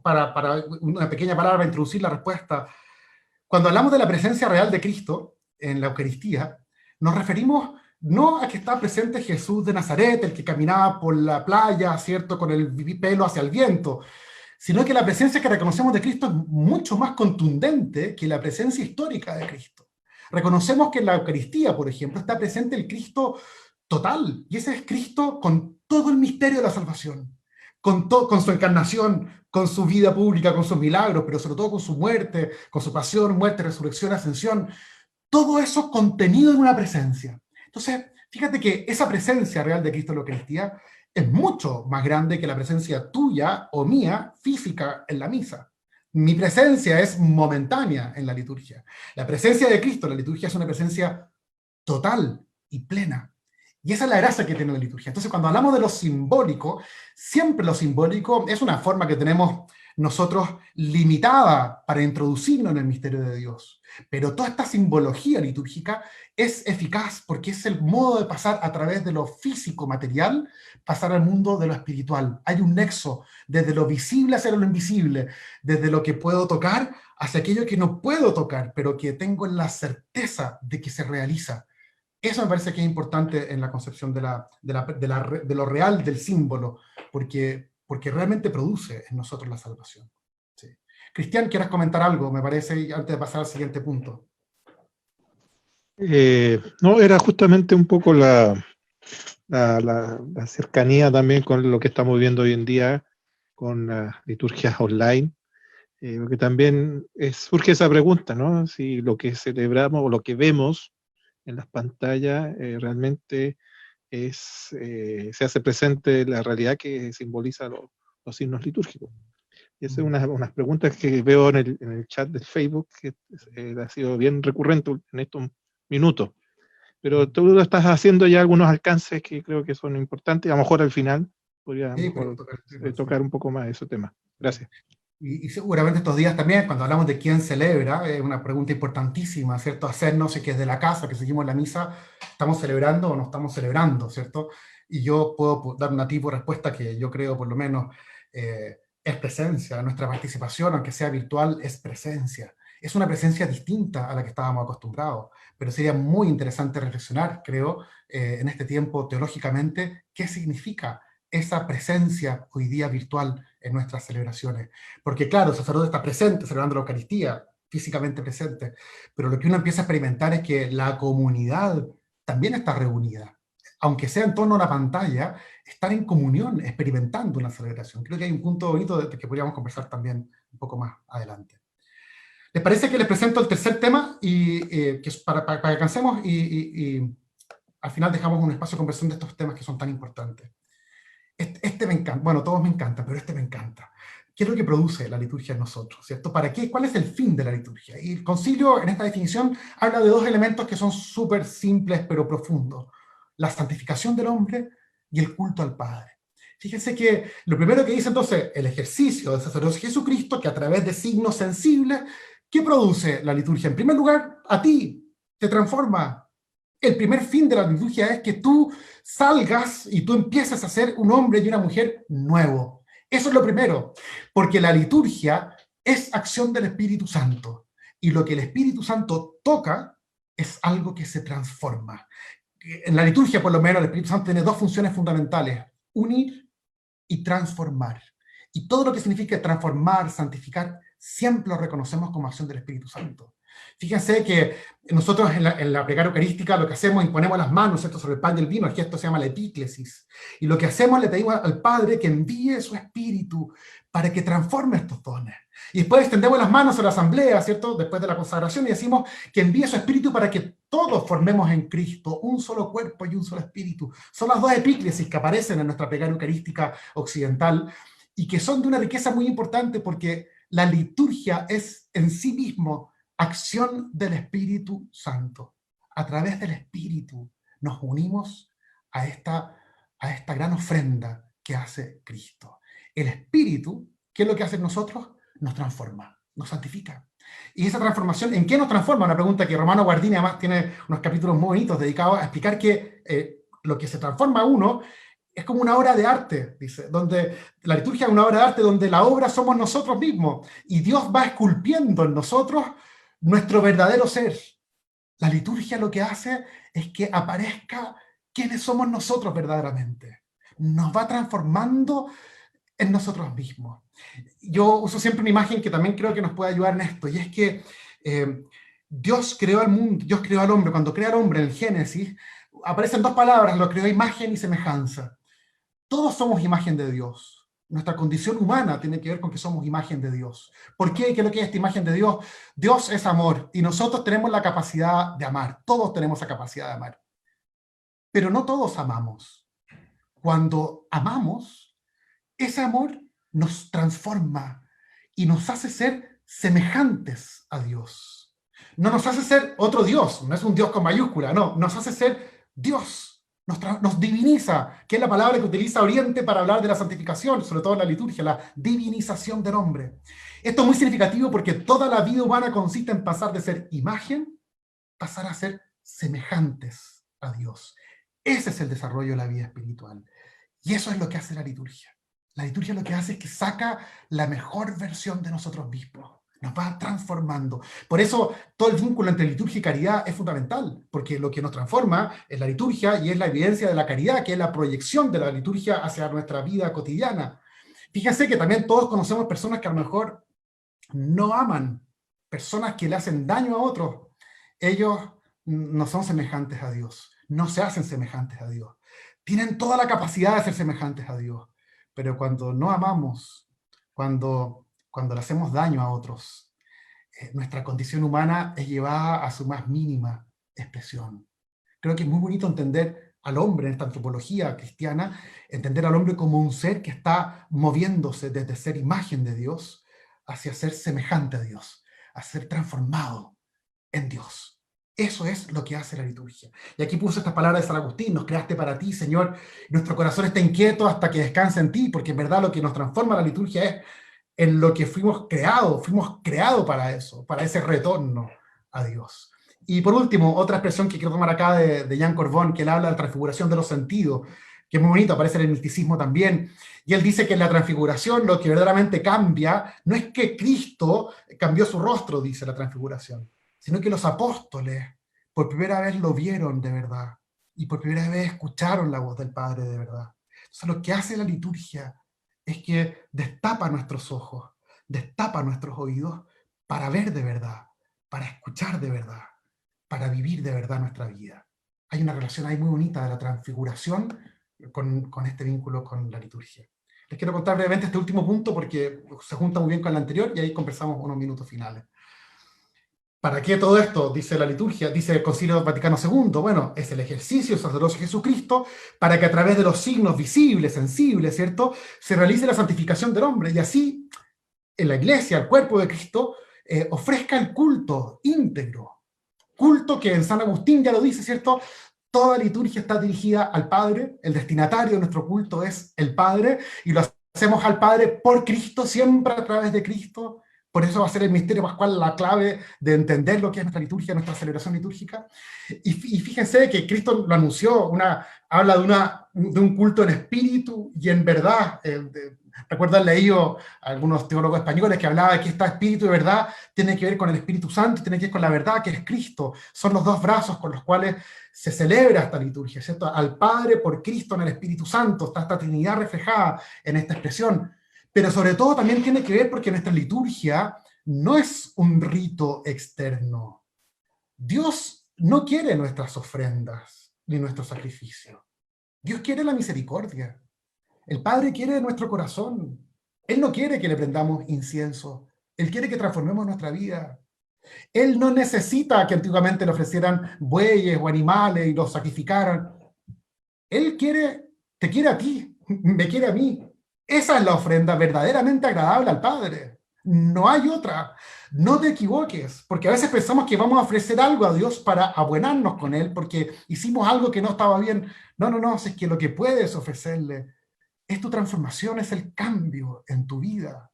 para una pequeña palabra para introducir la respuesta, cuando hablamos de la presencia real de Cristo en la Eucaristía, nos referimos no a que está presente Jesús de Nazaret, el que caminaba por la playa, ¿cierto?, con el pelo hacia el viento, sino que la presencia que reconocemos de Cristo es mucho más contundente que la presencia histórica de Cristo. Reconocemos que en la Eucaristía, por ejemplo, está presente el Cristo total, y ese es Cristo con todo el misterio de la salvación, con su encarnación, con su vida pública, con sus milagros, pero sobre todo con su muerte, con su pasión, muerte, resurrección, ascensión. Todo eso contenido en una presencia. Entonces, fíjate que esa presencia real de Cristo en la Eucaristía es mucho más grande que la presencia tuya o mía física en la misa. Mi presencia es momentánea en la liturgia. La presencia de Cristo en la liturgia es una presencia total y plena. Y esa es la gracia que tiene la liturgia. Entonces, cuando hablamos de lo simbólico, siempre lo simbólico es una forma que tenemos nosotros limitada para introducirnos en el misterio de Dios. Pero toda esta simbología litúrgica es eficaz porque es el modo de pasar a través de lo físico, material, pasar al mundo de lo espiritual. Hay un nexo desde lo visible hacia lo invisible, desde lo que puedo tocar hacia aquello que no puedo tocar, pero que tengo la certeza de que se realiza. Eso me parece que es importante en la concepción de lo real del símbolo, porque realmente produce en nosotros la salvación. Sí. Cristian, ¿quieres comentar algo? Me parece, antes de pasar al siguiente punto. No, era justamente un poco la cercanía también con lo que estamos viendo hoy en día con las liturgias online, porque también surge esa pregunta, ¿no? Si lo que celebramos o lo que vemos en las pantallas realmente se hace presente la realidad que simboliza los signos litúrgicos. Y esa es unas preguntas que veo en el chat de Facebook, que ha sido bien recurrente en estos minutos. Pero tú lo estás haciendo ya algunos alcances que creo que son importantes. A lo mejor al final podría tocar un poco más ese tema. Gracias. Y seguramente estos días también, cuando hablamos de quién celebra, es una pregunta importantísima, ¿cierto? Hacernos si que es de la casa, que seguimos la misa, ¿estamos celebrando o no estamos celebrando, ¿cierto? Y yo puedo dar una tipo de respuesta que yo creo, por lo menos, es presencia. Nuestra participación, aunque sea virtual, es presencia. Es una presencia distinta a la que estábamos acostumbrados, pero sería muy interesante reflexionar, creo, en este tiempo teológicamente, qué significa esa presencia hoy día virtual en nuestras celebraciones. Porque claro, el sacerdote está presente, celebrando la Eucaristía, físicamente presente, pero lo que uno empieza a experimentar es que la comunidad también está reunida. Aunque sea en torno a una pantalla, estar en comunión, experimentando una celebración. Creo que hay un punto bonito de que podríamos conversar también un poco más adelante. ¿Les parece que les presento el tercer tema que es para que alcancemos y al final dejamos un espacio de conversación de estos temas que son tan importantes? Este me encanta, bueno, todos me encantan, pero este me encanta. ¿Qué es lo que produce la liturgia en nosotros? ¿Cierto? ¿Para qué? ¿Cuál es el fin de la liturgia? Y el concilio, en esta definición, habla de dos elementos que son súper simples pero profundos. La santificación del hombre y el culto al Padre. Fíjense que lo primero que dice entonces, el ejercicio del sacerdocio de Jesucristo, que a través de signos sensibles, ¿qué produce la liturgia? En primer lugar, a ti te transforma. El primer fin de la liturgia es que tú salgas y tú empieces a ser un hombre y una mujer nuevo. Eso es lo primero, porque la liturgia es acción del Espíritu Santo. Y lo que el Espíritu Santo toca es algo que se transforma. En la liturgia, por lo menos, el Espíritu Santo tiene dos funciones fundamentales: unir y transformar. Y todo lo que significa transformar, santificar, siempre lo reconocemos como acción del Espíritu Santo. Fíjense que nosotros en la plegaria eucarística lo que hacemos es imponemos las manos, ¿cierto?, sobre el pan y el vino. El gesto se llama la epíclesis. Y lo que hacemos, le pedimos al Padre que envíe su Espíritu para que transforme estos dones. Y después extendemos las manos a la asamblea, ¿cierto?, después de la consagración, y decimos que envíe su Espíritu para que todos formemos en Cristo un solo cuerpo y un solo Espíritu. Son las dos epíclesis que aparecen en nuestra plegaria eucarística occidental y que son de una riqueza muy importante porque la liturgia es en sí mismo acción del Espíritu Santo. A través del Espíritu nos unimos a esta gran ofrenda que hace Cristo. El Espíritu, ¿qué es lo que hace en nosotros? Nos transforma, nos santifica. Y esa transformación, ¿en qué nos transforma? Una pregunta que Romano Guardini además tiene unos capítulos muy bonitos dedicados a explicar que lo que se transforma a uno es como una obra de arte, dice, donde la liturgia es una obra de arte donde la obra somos nosotros mismos y Dios va esculpiendo en nosotros nuestro verdadero ser. La liturgia lo que hace es que aparezca quiénes somos nosotros verdaderamente. Nos va transformando en nosotros mismos. Yo uso siempre una imagen que también creo que nos puede ayudar en esto, y es que Dios creó al mundo, Dios creó al hombre. Cuando crea al hombre en el Génesis, aparecen dos palabras: lo creó imagen y semejanza. Todos somos imagen de Dios. Nuestra condición humana tiene que ver con que somos imagen de Dios. ¿Por qué? ¿Qué es lo que es esta imagen de Dios? Dios es amor y nosotros tenemos la capacidad de amar. Todos tenemos la capacidad de amar. Pero no todos amamos. Cuando amamos, ese amor nos transforma y nos hace ser semejantes a Dios. No nos hace ser otro Dios, no es un Dios con mayúscula, no, nos hace ser Dios, nos diviniza, que es la palabra que utiliza Oriente para hablar de la santificación, sobre todo en la liturgia, la divinización del hombre. Esto es muy significativo porque toda la vida humana consiste en pasar de ser imagen, pasar a ser semejantes a Dios. Ese es el desarrollo de la vida espiritual. Y eso es lo que hace la liturgia. La liturgia lo que hace es que saca la mejor versión de nosotros mismos. Nos va transformando. Por eso todo el vínculo entre liturgia y caridad es fundamental, porque lo que nos transforma es la liturgia y es la evidencia de la caridad, que es la proyección de la liturgia hacia nuestra vida cotidiana. Fíjense que también todos conocemos personas que a lo mejor no aman, personas que le hacen daño a otros. Ellos no son semejantes a Dios, no se hacen semejantes a Dios. Tienen toda la capacidad de ser semejantes a Dios, pero cuando no amamos, cuando le hacemos daño a otros, nuestra condición humana es llevada a su más mínima expresión. Creo que es muy bonito entender al hombre en esta antropología cristiana, entender al hombre como un ser que está moviéndose desde ser imagen de Dios hacia ser semejante a Dios, a ser transformado en Dios. Eso es lo que hace la liturgia. Y aquí puso estas palabras de San Agustín: nos creaste para ti, Señor, nuestro corazón está inquieto hasta que descanse en ti, porque en verdad lo que nos transforma la liturgia es en lo que fuimos creados para eso, para ese retorno a Dios. Y por último, otra expresión que quiero tomar acá de Jean Corbon, que él habla de la transfiguración de los sentidos, que es muy bonito, aparece en el misticismo también, y él dice que en la transfiguración lo que verdaderamente cambia no es que Cristo cambió su rostro, dice la transfiguración, sino que los apóstoles por primera vez lo vieron de verdad, y por primera vez escucharon la voz del Padre de verdad. Entonces lo que hace la liturgia es que destapa nuestros ojos, destapa nuestros oídos para ver de verdad, para escuchar de verdad, para vivir de verdad nuestra vida. Hay una relación ahí muy bonita de la transfiguración con este vínculo con la liturgia. Les quiero contar brevemente este último punto porque se junta muy bien con el anterior y ahí conversamos unos minutos finales. ¿Para qué todo esto? Dice la liturgia, dice el Concilio Vaticano II. Bueno, es el ejercicio del sacerdocio de Jesucristo para que a través de los signos visibles, sensibles, ¿cierto?, se realice la santificación del hombre y así en la iglesia, el cuerpo de Cristo, ofrezca el culto íntegro. Culto que en San Agustín ya lo dice, ¿cierto? Toda liturgia está dirigida al Padre, el destinatario de nuestro culto es el Padre, y lo hacemos al Padre por Cristo, siempre a través de Cristo. Por eso va a ser el misterio pascual la clave de entender lo que es nuestra liturgia, nuestra celebración litúrgica. Y fíjense que Cristo lo anunció, habla de un culto en espíritu y en verdad. Recuerdo haber leído a algunos teólogos españoles que hablaban de que este espíritu de verdad tiene que ver con el Espíritu Santo, tiene que ver con la verdad que es Cristo. Son los dos brazos con los cuales se celebra esta liturgia, ¿cierto? Al Padre por Cristo en el Espíritu Santo, está esta Trinidad reflejada en esta expresión. Pero sobre todo también tiene que ver porque nuestra liturgia no es un rito externo. Dios no quiere nuestras ofrendas ni nuestro sacrificio. Dios quiere la misericordia. El Padre quiere nuestro corazón. Él no quiere que le prendamos incienso. Él quiere que transformemos nuestra vida. Él no necesita que antiguamente le ofrecieran bueyes o animales y los sacrificaran. Él te quiere a ti, me quiere a mí. Esa es la ofrenda verdaderamente agradable al Padre. No hay otra. No te equivoques, porque a veces pensamos que vamos a ofrecer algo a Dios para abuenarnos con Él, porque hicimos algo que no estaba bien. No, es que lo que puedes ofrecerle es tu transformación, es el cambio en tu vida.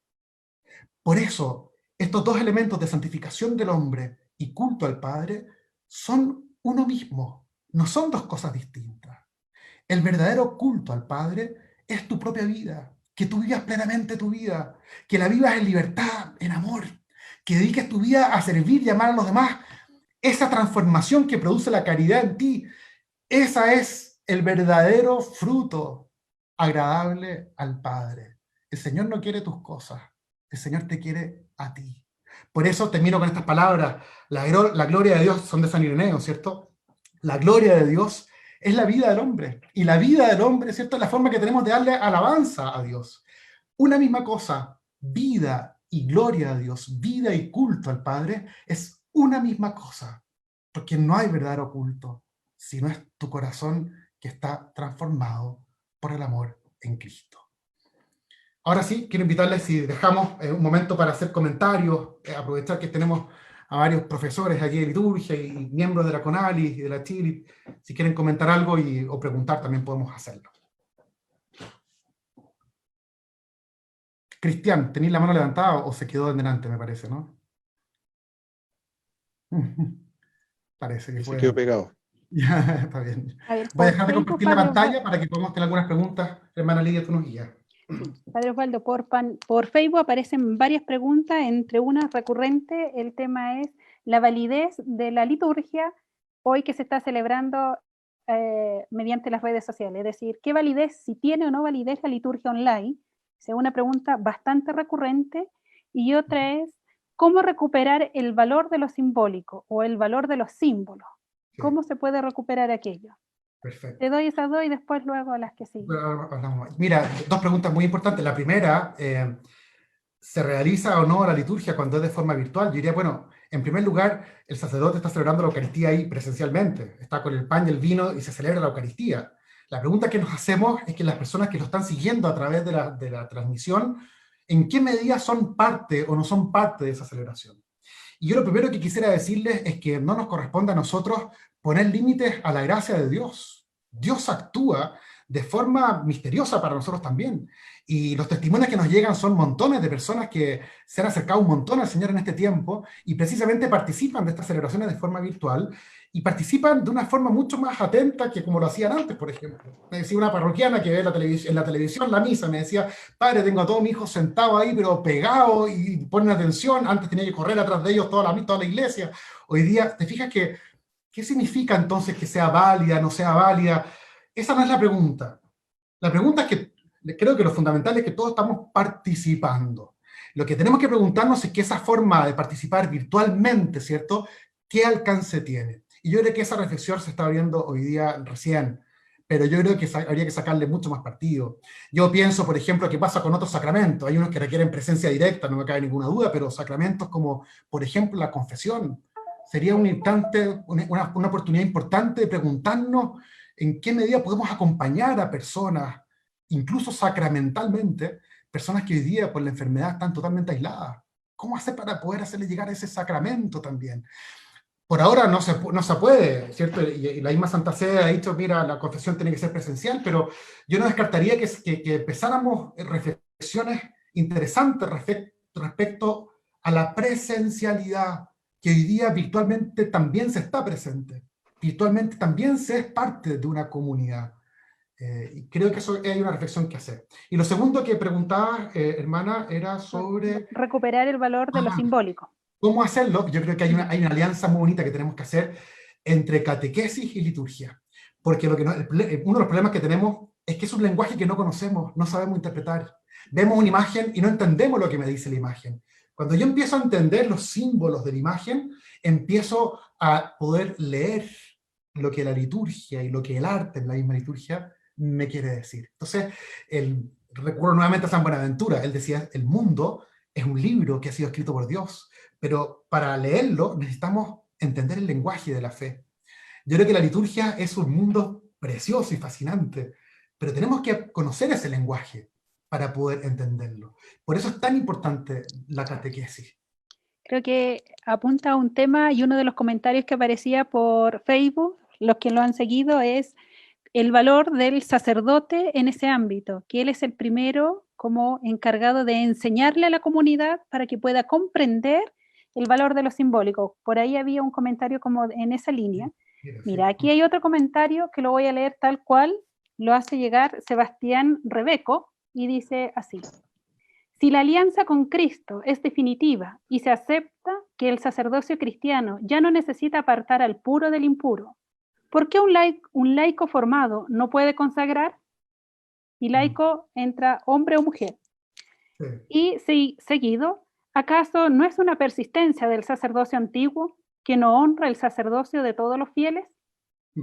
Por eso, estos dos elementos de santificación del hombre y culto al Padre son uno mismo, no son dos cosas distintas. El verdadero culto al Padre es tu propia vida, que tú vivas plenamente tu vida, que la vivas en libertad, en amor, que dediques tu vida a servir y amar a los demás. Esa transformación que produce la caridad en ti, esa es el verdadero fruto agradable al Padre. El Señor no quiere tus cosas, el Señor te quiere a ti. Por eso termino con estas palabras. La gloria de Dios, son de San Ireneo, ¿cierto? La gloria de Dios es la vida del hombre. Y la vida del hombre, ¿cierto?, es la forma que tenemos de darle alabanza a Dios. Una misma cosa, vida y gloria a Dios, vida y culto al Padre, es una misma cosa. Porque no hay verdadero culto, sino es tu corazón que está transformado por el amor en Cristo. Ahora sí, quiero invitarles, si dejamos un momento para hacer comentarios, aprovechar que tenemos a varios profesores aquí de liturgia y miembros de la CONALI y de la Chili, si quieren comentar algo o preguntar también podemos hacerlo. Cristian, ¿tenéis la mano levantada o se quedó en delante, me parece, no? Parece que Y fue... se quedó pegado. Ya, está bien. A ver, Voy a por dejar de Facebook, compartir la Padre pantalla para que podamos tener algunas preguntas. Hermana Lidia, tú nos guías. Padre Osvaldo, por Facebook aparecen varias preguntas, entre unas recurrente, el tema es la validez de la liturgia hoy que se está celebrando mediante las redes sociales, es decir, ¿qué validez, si tiene o no validez la liturgia online? Es una pregunta bastante recurrente, y otra es, ¿cómo recuperar el valor de lo simbólico o el valor de los símbolos? ¿Cómo se puede recuperar aquello? Perfecto. Te doy esas dos y después luego las que siguen. Mira, dos preguntas muy importantes. La primera, ¿se realiza o no la liturgia cuando es de forma virtual? Yo diría, bueno, en primer lugar, el sacerdote está celebrando la Eucaristía ahí presencialmente. Está con el pan y el vino y se celebra la Eucaristía. La pregunta que nos hacemos es que las personas que lo están siguiendo a través de la transmisión, ¿en qué medida son parte o no son parte de esa celebración? Y yo lo primero que quisiera decirles es que no nos corresponde a nosotros poner límites a la gracia de Dios. Dios actúa de forma misteriosa para nosotros también. Y los testimonios que nos llegan son montones de personas que se han acercado un montón al Señor en este tiempo y precisamente participan de estas celebraciones de forma virtual y participan de una forma mucho más atenta que como lo hacían antes, por ejemplo. Me decía una parroquiana que ve en la televisión la misa, me decía, padre, tengo a todos mis hijos sentados ahí, pero pegados y ponen atención. Antes tenía que correr atrás de ellos toda la iglesia. Hoy día, ¿te fijas que qué significa entonces que sea válida, no sea válida? Esa no es la pregunta. La pregunta es que creo que lo fundamental es que todos estamos participando. Lo que tenemos que preguntarnos es que esa forma de participar virtualmente, ¿cierto?, ¿qué alcance tiene? Y yo creo que esa reflexión se está abriendo hoy día recién, pero yo creo que habría que sacarle mucho más partido. Yo pienso, por ejemplo, qué pasa con otros sacramentos. Hay unos que requieren presencia directa, no me cabe ninguna duda, pero sacramentos como, por ejemplo, la confesión. Sería un instante, una oportunidad importante de preguntarnos en qué medida podemos acompañar a personas, incluso sacramentalmente, personas que hoy día por la enfermedad están totalmente aisladas. ¿Cómo hacer para poder hacerle llegar ese sacramento también? Por ahora no se puede, ¿cierto? Y la misma Santa Sede ha dicho, mira, la confesión tiene que ser presencial, pero yo no descartaría que empezáramos reflexiones interesantes respecto a la presencialidad, que hoy día virtualmente también se está presente. Virtualmente también se es parte de una comunidad. Y creo que eso hay una reflexión que hacer. Y lo segundo que preguntaba, hermana, era sobre... Recuperar el valor de lo simbólico. ¿Cómo hacerlo? Yo creo que hay una alianza muy bonita que tenemos que hacer entre catequesis y liturgia. Porque uno de los problemas que tenemos es que es un lenguaje que no conocemos, no sabemos interpretar. Vemos una imagen y no entendemos lo que me dice la imagen. Cuando yo empiezo a entender los símbolos de la imagen, empiezo a poder leer lo que la liturgia y lo que el arte en la misma liturgia me quiere decir. Entonces, recurro nuevamente a San Buenaventura. Él decía, el mundo es un libro que ha sido escrito por Dios, pero para leerlo necesitamos entender el lenguaje de la fe. Yo creo que la liturgia es un mundo precioso y fascinante, pero tenemos que conocer ese lenguaje para poder entenderlo. Por eso es tan importante la catequesis. Creo que apunta a un tema, y uno de los comentarios que aparecía por Facebook, los que lo han seguido, es el valor del sacerdote en ese ámbito, que él es el primero como encargado de enseñarle a la comunidad para que pueda comprender el valor de lo simbólico. Por ahí había un comentario como en esa línea. Mira, aquí hay otro comentario que lo voy a leer tal cual, lo hace llegar Sebastián Rebeco, y dice así: si la alianza con Cristo es definitiva y se acepta que el sacerdocio cristiano ya no necesita apartar al puro del impuro, ¿por qué un laico formado no puede consagrar? Y laico entra hombre o mujer. Sí. Y seguido, ¿acaso no es una persistencia del sacerdocio antiguo que no honra el sacerdocio de todos los fieles? Es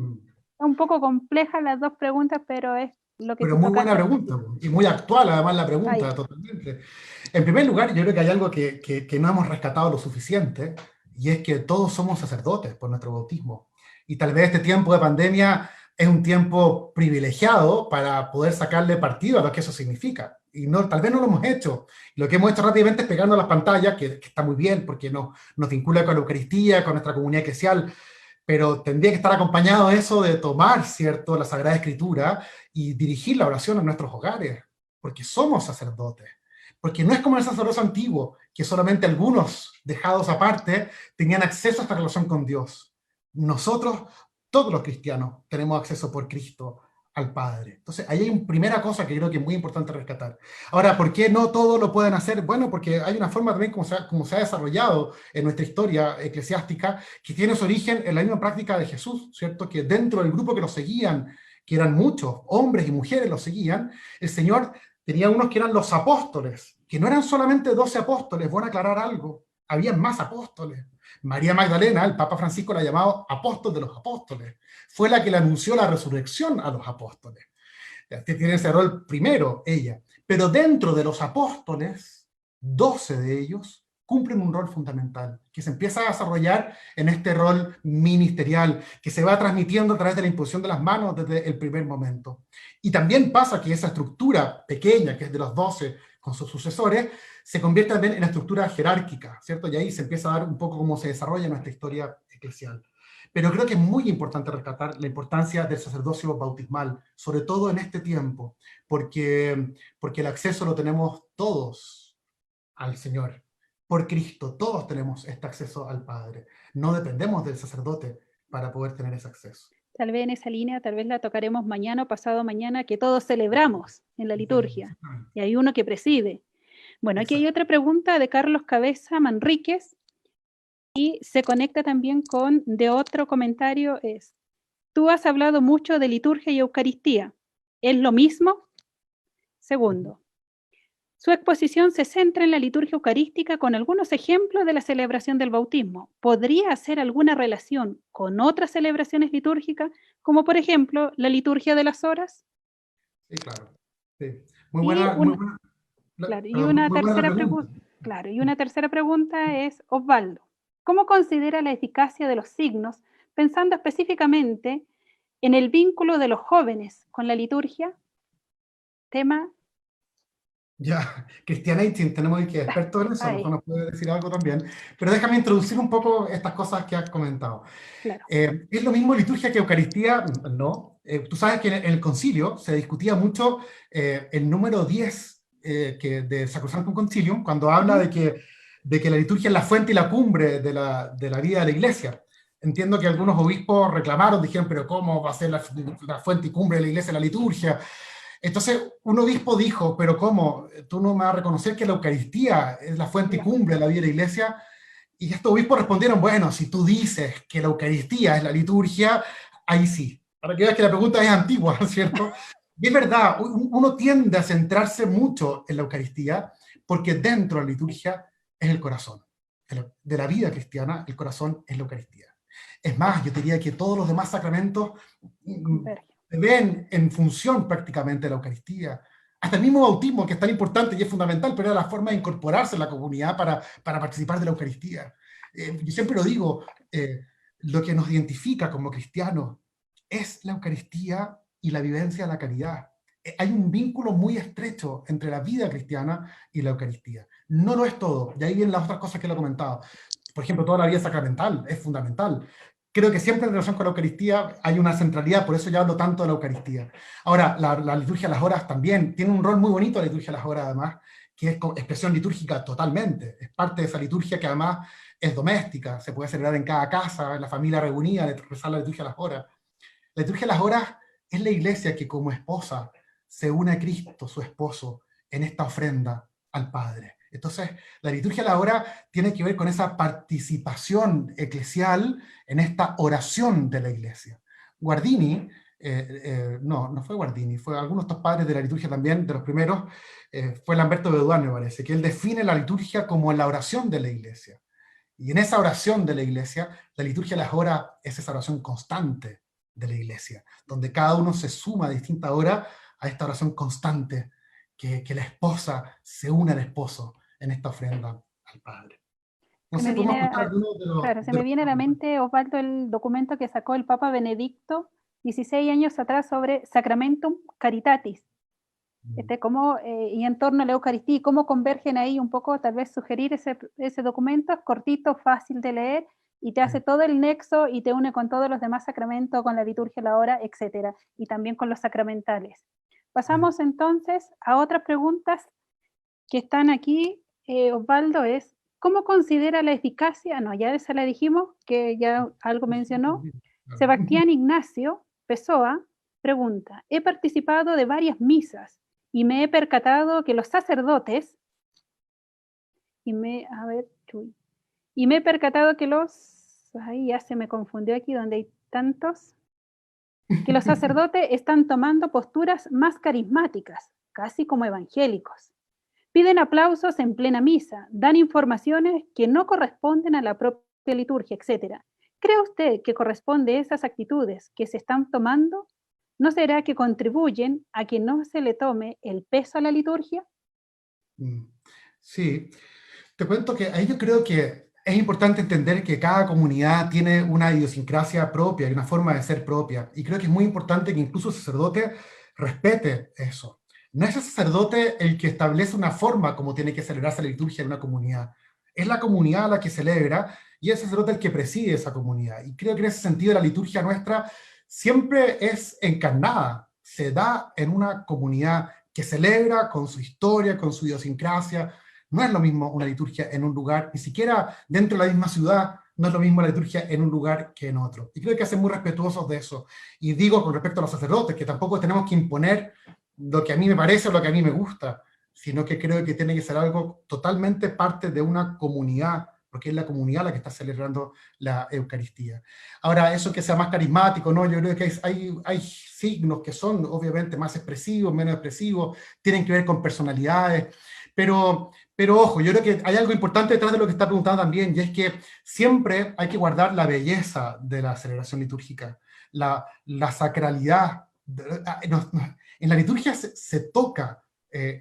un poco compleja las dos preguntas, pero es lo que... Pero muy buena pregunta, y muy actual además la pregunta, ahí. Totalmente. En primer lugar, yo creo que hay algo que no hemos rescatado lo suficiente, y es que todos somos sacerdotes por nuestro bautismo. Y tal vez este tiempo de pandemia es un tiempo privilegiado para poder sacarle partido a lo que eso significa. y no, tal vez no lo hemos hecho. Lo que hemos hecho rápidamente es pegarnos a las pantallas, que está muy bien, porque nos vincula con la Eucaristía, con nuestra comunidad eclesial, pero tendría que estar acompañado eso de tomar, ¿cierto?, la Sagrada Escritura y dirigir la oración a nuestros hogares, porque somos sacerdotes. Porque no es como el sacerdocio antiguo, que solamente algunos, dejados aparte, tenían acceso a esta relación con Dios. Nosotros, todos los cristianos, tenemos acceso por Cristo al Padre. Entonces, ahí hay una primera cosa que creo que es muy importante rescatar. Ahora, ¿por qué no todos lo pueden hacer? Bueno, porque hay una forma también como se ha desarrollado en nuestra historia eclesiástica, que tiene su origen en la misma práctica de Jesús, ¿cierto? Que dentro del grupo que lo seguían, que eran muchos, hombres y mujeres lo seguían, el Señor tenía unos que eran los apóstoles, que no eran solamente 12 apóstoles, van a aclarar algo, había más apóstoles. María Magdalena, el Papa Francisco la ha llamado apóstol de los apóstoles. Fue la que le anunció la resurrección a los apóstoles. Tiene ese rol primero, ella. Pero dentro de los apóstoles, 12 de ellos cumplen un rol fundamental, que se empieza a desarrollar en este rol ministerial, que se va transmitiendo a través de la imposición de las manos desde el primer momento. Y también pasa que esa estructura pequeña, que es de los 12 con sus sucesores, se convierte también en la estructura jerárquica, ¿cierto? Y ahí se empieza a dar un poco cómo se desarrolla nuestra historia eclesial. Pero creo que es muy importante rescatar la importancia del sacerdocio bautismal, sobre todo en este tiempo, porque el acceso lo tenemos todos al Señor. Por Cristo, todos tenemos este acceso al Padre. No dependemos del sacerdote para poder tener ese acceso. Tal vez en esa línea, tal vez la tocaremos mañana o pasado mañana, que todos celebramos en la liturgia. Y hay uno que preside. Bueno, aquí hay otra pregunta de Carlos Cabeza Manríquez, y se conecta también con de otro comentario, es: tú has hablado mucho de liturgia y Eucaristía, ¿es lo mismo? Segundo, su exposición se centra en la liturgia eucarística con algunos ejemplos de la celebración del bautismo. ¿Podría hacer alguna relación con otras celebraciones litúrgicas, como por ejemplo la liturgia de las horas? Sí, claro. Sí. Muy buena. Claro, y una tercera pregunta es, Osvaldo, ¿cómo considera la eficacia de los signos, pensando específicamente en el vínculo de los jóvenes con la liturgia? Tema. Ya, Cristian Eiching, tenemos que experto en eso, a lo mejor nos puede decir algo también, pero déjame introducir un poco estas cosas que has comentado. Claro. ¿Es lo mismo liturgia que Eucaristía? No. Tú sabes que en el concilio se discutía mucho el número 10 de Sacrosanctum Concilium, cuando habla de que la liturgia es la fuente y la cumbre de la vida de la Iglesia. Entiendo que algunos obispos reclamaron, dijeron, pero ¿cómo va a ser la fuente y cumbre de la Iglesia la liturgia? Entonces, un obispo dijo, pero ¿cómo? ¿Tú no me vas a reconocer que la Eucaristía es la fuente y cumbre de la vida de la Iglesia? Y estos obispos respondieron, bueno, si tú dices que la Eucaristía es la liturgia, ahí sí. Para que veas que la pregunta es antigua, ¿cierto? Y es verdad, uno tiende a centrarse mucho en la Eucaristía, porque dentro de la liturgia es el corazón. De la vida cristiana, el corazón es la Eucaristía. Es más, yo diría que todos los demás sacramentos se ven en función prácticamente de la Eucaristía. Hasta el mismo bautismo, que es tan importante y es fundamental, pero era la forma de incorporarse en la comunidad para participar de la Eucaristía. Yo siempre lo digo, lo que nos identifica como cristianos es la Eucaristía y la vivencia de la caridad. Hay un vínculo muy estrecho entre la vida cristiana y la Eucaristía. No lo es todo, y ahí vienen las otras cosas que lo he comentado. Por ejemplo, toda la vida sacramental es fundamental. Creo que siempre en relación con la Eucaristía hay una centralidad, por eso yo hablo tanto de la Eucaristía. Ahora, la liturgia de las horas también tiene un rol muy bonito, la liturgia de las horas además, que es expresión litúrgica totalmente. Es parte de esa liturgia que además es doméstica, se puede celebrar en cada casa, en la familia reunida, rezar la liturgia de las horas. La liturgia de las horas es la Iglesia que como esposa se une a Cristo, su esposo, en esta ofrenda al Padre. Entonces, la liturgia de la hora tiene que ver con esa participación eclesial en esta oración de la Iglesia. Guardini, no fue Guardini, fue algunos de estos padres de la liturgia también, de los primeros, fue Lamberto Beduán, me parece, que él define la liturgia como la oración de la Iglesia. Y en esa oración de la Iglesia, la liturgia de las horas es esa oración constante de la Iglesia, donde cada uno se suma a distinta hora a esta oración constante, que la esposa se une al esposo en esta ofrenda al Padre. No sé, ¿cómo escuchar algunos de los... Claro, se me viene a la mente, Osvaldo, el documento que sacó el Papa Benedicto 16 años atrás sobre Sacramentum Caritatis, Y en torno a la Eucaristía, y cómo convergen ahí un poco, tal vez sugerir ese documento, es cortito, fácil de leer, y te hace todo el nexo y te une con todos los demás sacramentos, con la liturgia, la hora, etcétera, y también con los sacramentales. Pasamos entonces a otras preguntas que están aquí. Osvaldo, es, ¿cómo considera la eficacia? No, ya esa la dijimos, que ya algo mencionó. Sebastián Ignacio Pessoa pregunta, he participado de varias misas y me he percatado que los sacerdotes, y me he percatado que ahí ya se me confundió aquí donde hay tantos, que los sacerdotes están tomando posturas más carismáticas, casi como evangélicos. Piden aplausos en plena misa, dan informaciones que no corresponden a la propia liturgia, etc. ¿Cree usted que corresponde a esas actitudes que se están tomando? ¿No será que contribuyen a que no se le tome el peso a la liturgia? Sí, te cuento que ahí yo creo que es importante entender que cada comunidad tiene una idiosincrasia propia y una forma de ser propia. Y creo que es muy importante que incluso el sacerdote respete eso. No es el sacerdote el que establece una forma como tiene que celebrarse la liturgia en una comunidad. Es la comunidad la que celebra y es el sacerdote el que preside esa comunidad. Y creo que en ese sentido la liturgia nuestra siempre es encarnada, se da en una comunidad que celebra con su historia, con su idiosincrasia. No es lo mismo una liturgia en un lugar, ni siquiera dentro de la misma ciudad, no es lo mismo la liturgia en un lugar que en otro. Y creo que hay que ser muy respetuosos de eso. Y digo con respecto a los sacerdotes, que tampoco tenemos que imponer lo que a mí me parece o lo que a mí me gusta, sino que creo que tiene que ser algo totalmente parte de una comunidad, porque es la comunidad la que está celebrando la Eucaristía. Ahora, eso que sea más carismático, ¿no? Yo creo que hay signos que son obviamente más expresivos, menos expresivos, tienen que ver con personalidades, pero ojo, yo creo que hay algo importante detrás de lo que está preguntando también, y es que siempre hay que guardar la belleza de la celebración litúrgica, la sacralidad. En la liturgia se toca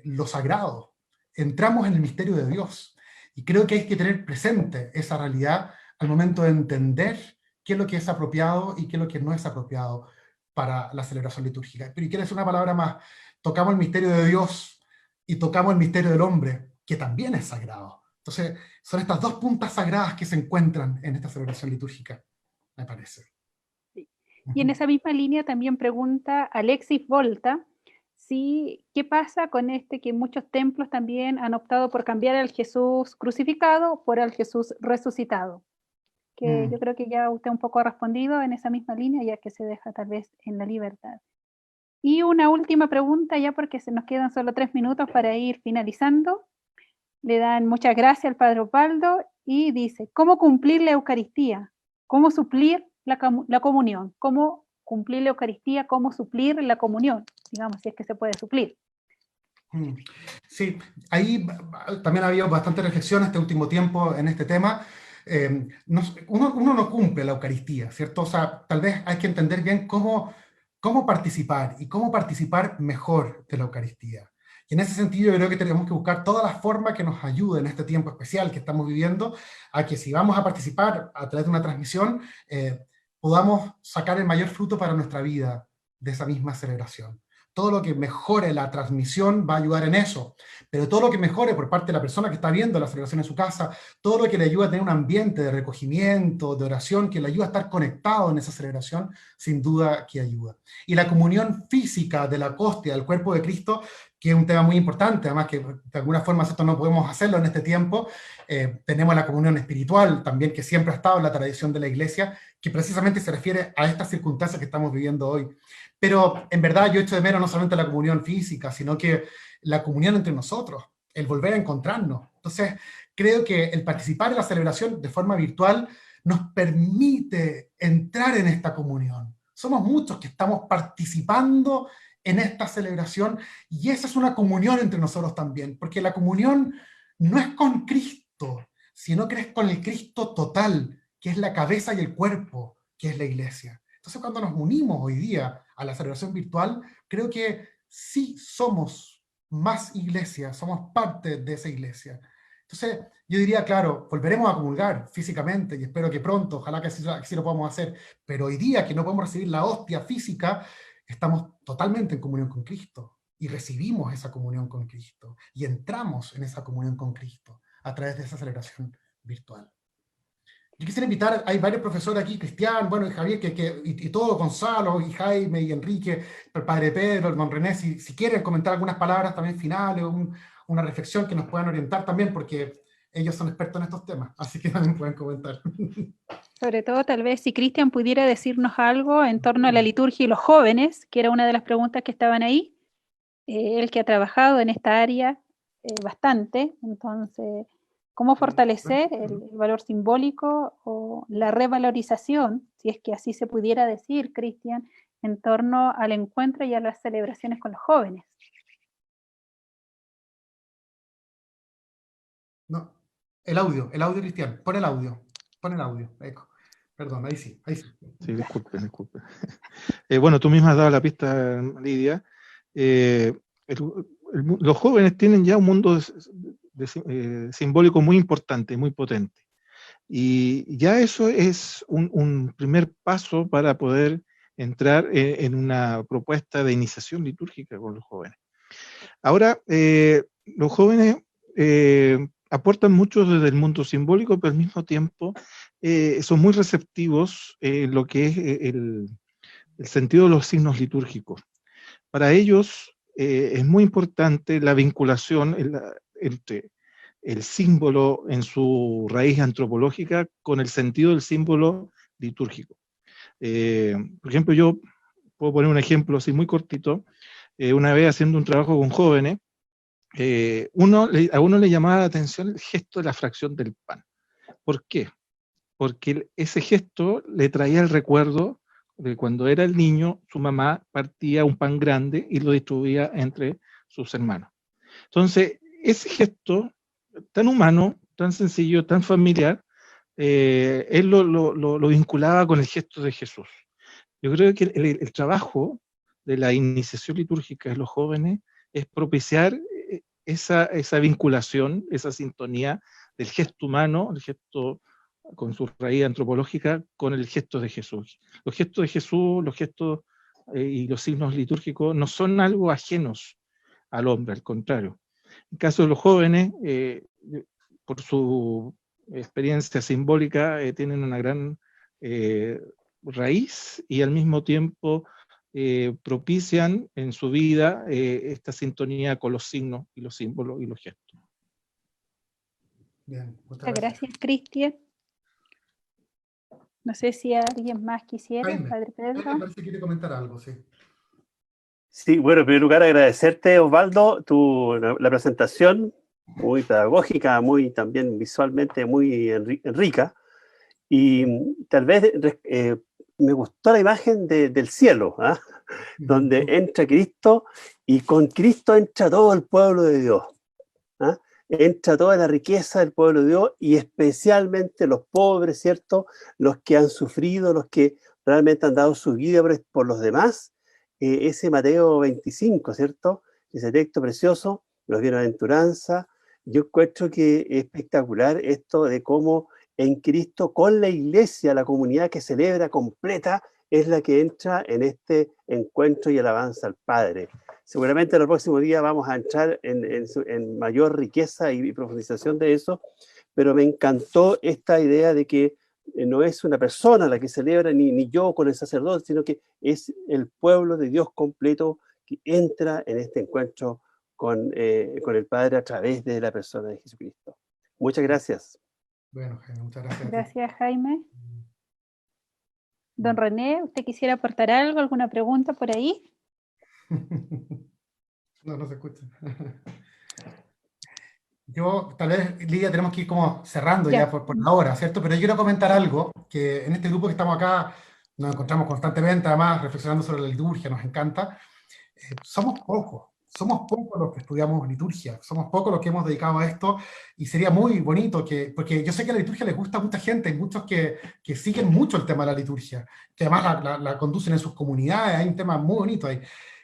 lo sagrado, entramos en el misterio de Dios, y creo que hay que tener presente esa realidad al momento de entender qué es lo que es apropiado y qué es lo que no es apropiado para la celebración litúrgica. Pero y quiero decir una palabra más, tocamos el misterio de Dios y tocamos el misterio del hombre, que también es sagrado. Entonces, son estas dos puntas sagradas que se encuentran en esta celebración litúrgica, me parece. Sí. Y en esa misma línea también pregunta Alexis Volta, ¿qué pasa con que muchos templos también han optado por cambiar al Jesús crucificado por el Jesús resucitado? Que yo creo que ya usted un poco ha respondido en esa misma línea, ya que se deja tal vez en la libertad. Y una última pregunta, ya porque se nos quedan solo 3 minutos para ir finalizando. Le dan muchas gracias al Padre Osvaldo y dice, ¿cómo cumplir la Eucaristía? ¿Cómo suplir la comunión? ¿Cómo cumplir la Eucaristía? ¿Cómo suplir la comunión? Digamos, si es que se puede suplir. Sí, ahí también ha habido bastante reflexión este último tiempo en este tema. Uno no cumple la Eucaristía, ¿cierto? O sea, tal vez hay que entender bien cómo participar y cómo participar mejor de la Eucaristía. Y en ese sentido yo creo que tenemos que buscar todas las formas que nos ayuden en este tiempo especial que estamos viviendo, a que si vamos a participar a través de una transmisión, podamos sacar el mayor fruto para nuestra vida de esa misma celebración. Todo lo que mejore la transmisión va a ayudar en eso, pero todo lo que mejore por parte de la persona que está viendo la celebración en su casa, todo lo que le ayuda a tener un ambiente de recogimiento, de oración, que le ayuda a estar conectado en esa celebración, sin duda que ayuda. Y la comunión física de la hostia, del cuerpo de Cristo, que es un tema muy importante, además que de alguna forma esto no podemos hacerlo en este tiempo. Tenemos la comunión espiritual también, que siempre ha estado en la tradición de la Iglesia, que precisamente se refiere a estas circunstancias que estamos viviendo hoy. Pero en verdad yo echo de menos no solamente la comunión física, sino que la comunión entre nosotros, el volver a encontrarnos. Entonces, creo que el participar en la celebración de forma virtual nos permite entrar en esta comunión. Somos muchos que estamos participando en esta celebración y esa es una comunión entre nosotros también, porque la comunión no es con Cristo, sino que es con el Cristo total, que es la cabeza y el cuerpo, que es la Iglesia. Entonces, cuando nos unimos hoy día a la celebración virtual, creo que sí somos más iglesia, somos parte de esa iglesia. Entonces, yo diría, claro, volveremos a comulgar físicamente, y espero que pronto, ojalá que así lo podamos hacer, pero hoy día que no podemos recibir la hostia física, estamos totalmente en comunión con Cristo. y recibimos esa comunión con Cristo, y entramos en esa comunión con Cristo a través de esa celebración virtual. Yo quisiera invitar, hay varios profesores aquí, Cristian, bueno, y Javier, y todo, Gonzalo, y Jaime, y Enrique, el padre Pedro, el don René, si quieren comentar algunas palabras también finales, una reflexión que nos puedan orientar también, porque ellos son expertos en estos temas, así que también pueden comentar. Sobre todo, tal vez, si Cristian pudiera decirnos algo en torno a la liturgia y los jóvenes, que era una de las preguntas que estaban ahí, él que ha trabajado en esta área bastante, entonces, ¿cómo fortalecer el valor simbólico o la revalorización, si es que así se pudiera decir, Cristian, en torno al encuentro y a las celebraciones con los jóvenes? No, el audio, Cristian, pon el audio, eco. Perdón, ahí sí. Sí, disculpen. Bueno, tú misma has dado la pista, Lidia. Los jóvenes tienen ya un mundo simbólico muy importante, muy potente. Y ya eso es un primer paso para poder entrar en una propuesta de iniciación litúrgica con los jóvenes. Ahora, los jóvenes aportan mucho desde el mundo simbólico, pero al mismo tiempo son muy receptivos en lo que es el sentido de los signos litúrgicos. Para ellos es muy importante la vinculación entre el símbolo en su raíz antropológica con el sentido del símbolo litúrgico. Por ejemplo, yo puedo poner un ejemplo así muy cortito. Una vez haciendo un trabajo con jóvenes, a uno le llamaba la atención el gesto de la fracción del pan. ¿Por qué? Porque ese gesto le traía el recuerdo de cuando era el niño, su mamá partía un pan grande y lo distribuía entre sus hermanos. Entonces, ese gesto tan humano, tan sencillo, tan familiar, él lo vinculaba con el gesto de Jesús. Yo creo que el trabajo de la iniciación litúrgica de los jóvenes es propiciar esa vinculación, esa sintonía del gesto humano, el gesto con su raíz antropológica, con el gesto de Jesús. Los gestos de Jesús, los gestos y los signos litúrgicos no son algo ajenos al hombre, al contrario. En caso de los jóvenes, por su experiencia simbólica, tienen una gran raíz y al mismo tiempo propician en su vida esta sintonía con los signos y los símbolos y los gestos. Bien, muchas gracias, Cristian. No sé si alguien más quisiera, Jaime, Padre Pedro. Jaime parece que quiere comentar algo, sí. Sí, bueno, en primer lugar agradecerte, Osvaldo, la presentación, muy pedagógica, muy también visualmente muy rica, y tal vez me gustó la imagen del cielo, ¿eh? Donde entra Cristo y con Cristo entra todo el pueblo de Dios, ¿eh? Entra toda la riqueza del pueblo de Dios y especialmente los pobres, ¿cierto? Los que han sufrido, los que realmente han dado su vida por los demás. Ese Mateo 25, ¿cierto? Ese texto precioso, los bienaventuranzas. Yo encuentro que es espectacular esto de cómo en Cristo, con la iglesia, la comunidad que celebra completa, es la que entra en este encuentro y alabanza al Padre. Seguramente en el próximo día vamos a entrar en mayor riqueza y profundización de eso, pero me encantó esta idea de que no es una persona la que celebra, ni yo con el sacerdote, sino que es el pueblo de Dios completo que entra en este encuentro con el Padre a través de la persona de Jesucristo. Muchas gracias. Bueno, Jaime, muchas gracias. Gracias, Jaime. Don René, ¿usted quisiera aportar algo, alguna pregunta por ahí? No se escucha. Yo, tal vez, Lidia, tenemos que ir como cerrando ya por la hora, ¿cierto? Pero yo quiero comentar algo, que en este grupo que estamos acá, nos encontramos constantemente, además, reflexionando sobre la liturgia, nos encanta. Somos pocos los que estudiamos liturgia, somos pocos los que hemos dedicado a esto, y sería muy bonito porque yo sé que a la liturgia les gusta a mucha gente, hay muchos que siguen mucho el tema de la liturgia, que además la conducen en sus comunidades, hay un tema muy bonito ahí.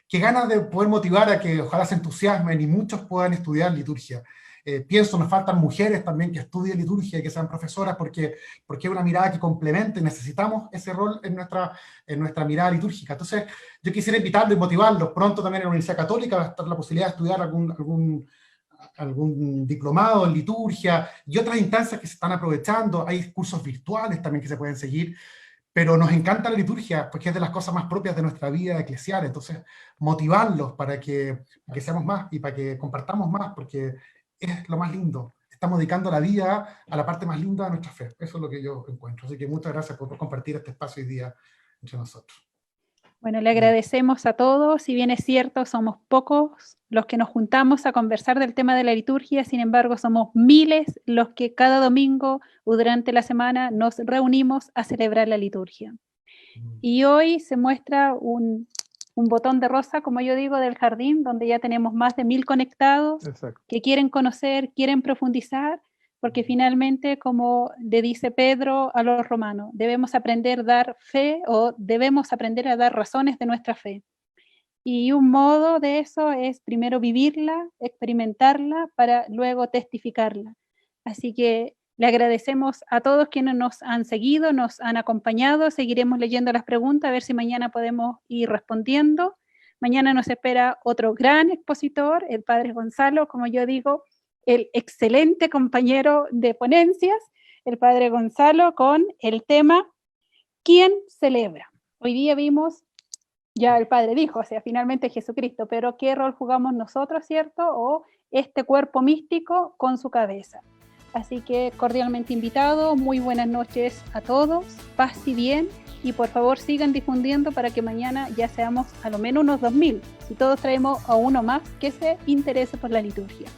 Qué ganas de poder motivar a que ojalá se entusiasmen y muchos puedan estudiar liturgia. Pienso, nos faltan mujeres también que estudien liturgia y que sean profesoras, porque es una mirada que complementa y necesitamos ese rol en nuestra mirada litúrgica. Entonces, yo quisiera invitarlos y motivarlos. Pronto también en la Universidad Católica va a estar la posibilidad de estudiar algún diplomado en liturgia y otras instancias que se están aprovechando. Hay cursos virtuales también que se pueden seguir, pero nos encanta la liturgia porque es de las cosas más propias de nuestra vida eclesial. Entonces, motivarlos para que seamos más y para que compartamos más, porque es lo más lindo. Estamos dedicando la vida a la parte más linda de nuestra fe. Eso es lo que yo encuentro. Así que muchas gracias por compartir este espacio hoy día entre nosotros. Bueno, le agradecemos a todos. Si bien es cierto, somos pocos los que nos juntamos a conversar del tema de la liturgia, sin embargo, somos miles los que cada domingo o durante la semana nos reunimos a celebrar la liturgia. Y hoy se muestra un botón de rosa, como yo digo, del jardín, donde ya tenemos más de 1000 conectados. Exacto. Que quieren conocer, quieren profundizar, porque finalmente, como le dice Pedro a los romanos, debemos aprender a dar fe o debemos aprender a dar razones de nuestra fe. Y un modo de eso es primero vivirla, experimentarla, para luego testificarla. Así que le agradecemos a todos quienes nos han seguido, nos han acompañado. Seguiremos leyendo las preguntas, a ver si mañana podemos ir respondiendo. Mañana nos espera otro gran expositor, el Padre Gonzalo, como yo digo, el excelente compañero de ponencias, el Padre Gonzalo, con el tema ¿quién celebra? Hoy día vimos, ya el Padre dijo, o sea, finalmente Jesucristo, pero ¿qué rol jugamos nosotros, cierto? O este cuerpo místico con su cabeza. Así que cordialmente invitado, muy buenas noches a todos, paz y bien, y por favor sigan difundiendo para que mañana ya seamos a lo menos unos 2000, si todos traemos a uno más que se interese por la liturgia.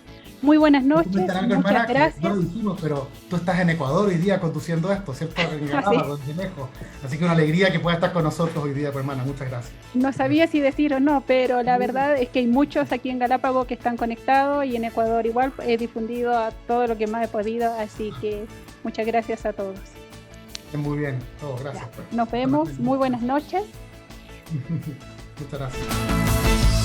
Muy buenas noches, muchas gracias. No lo dijimos, pero tú estás en Ecuador hoy día conduciendo esto, ¿cierto? En Galápagos, de lejos. Así que una alegría que pueda estar con nosotros hoy día, pues, hermana. Muchas gracias. No sabía si decir o no, pero la verdad es que hay muchos aquí en Galápagos que están conectados y en Ecuador igual he difundido a todo lo que más he podido, así que muchas gracias a todos. Muy bien, todos, gracias. Nos vemos, muy buenas noches. Muchas gracias.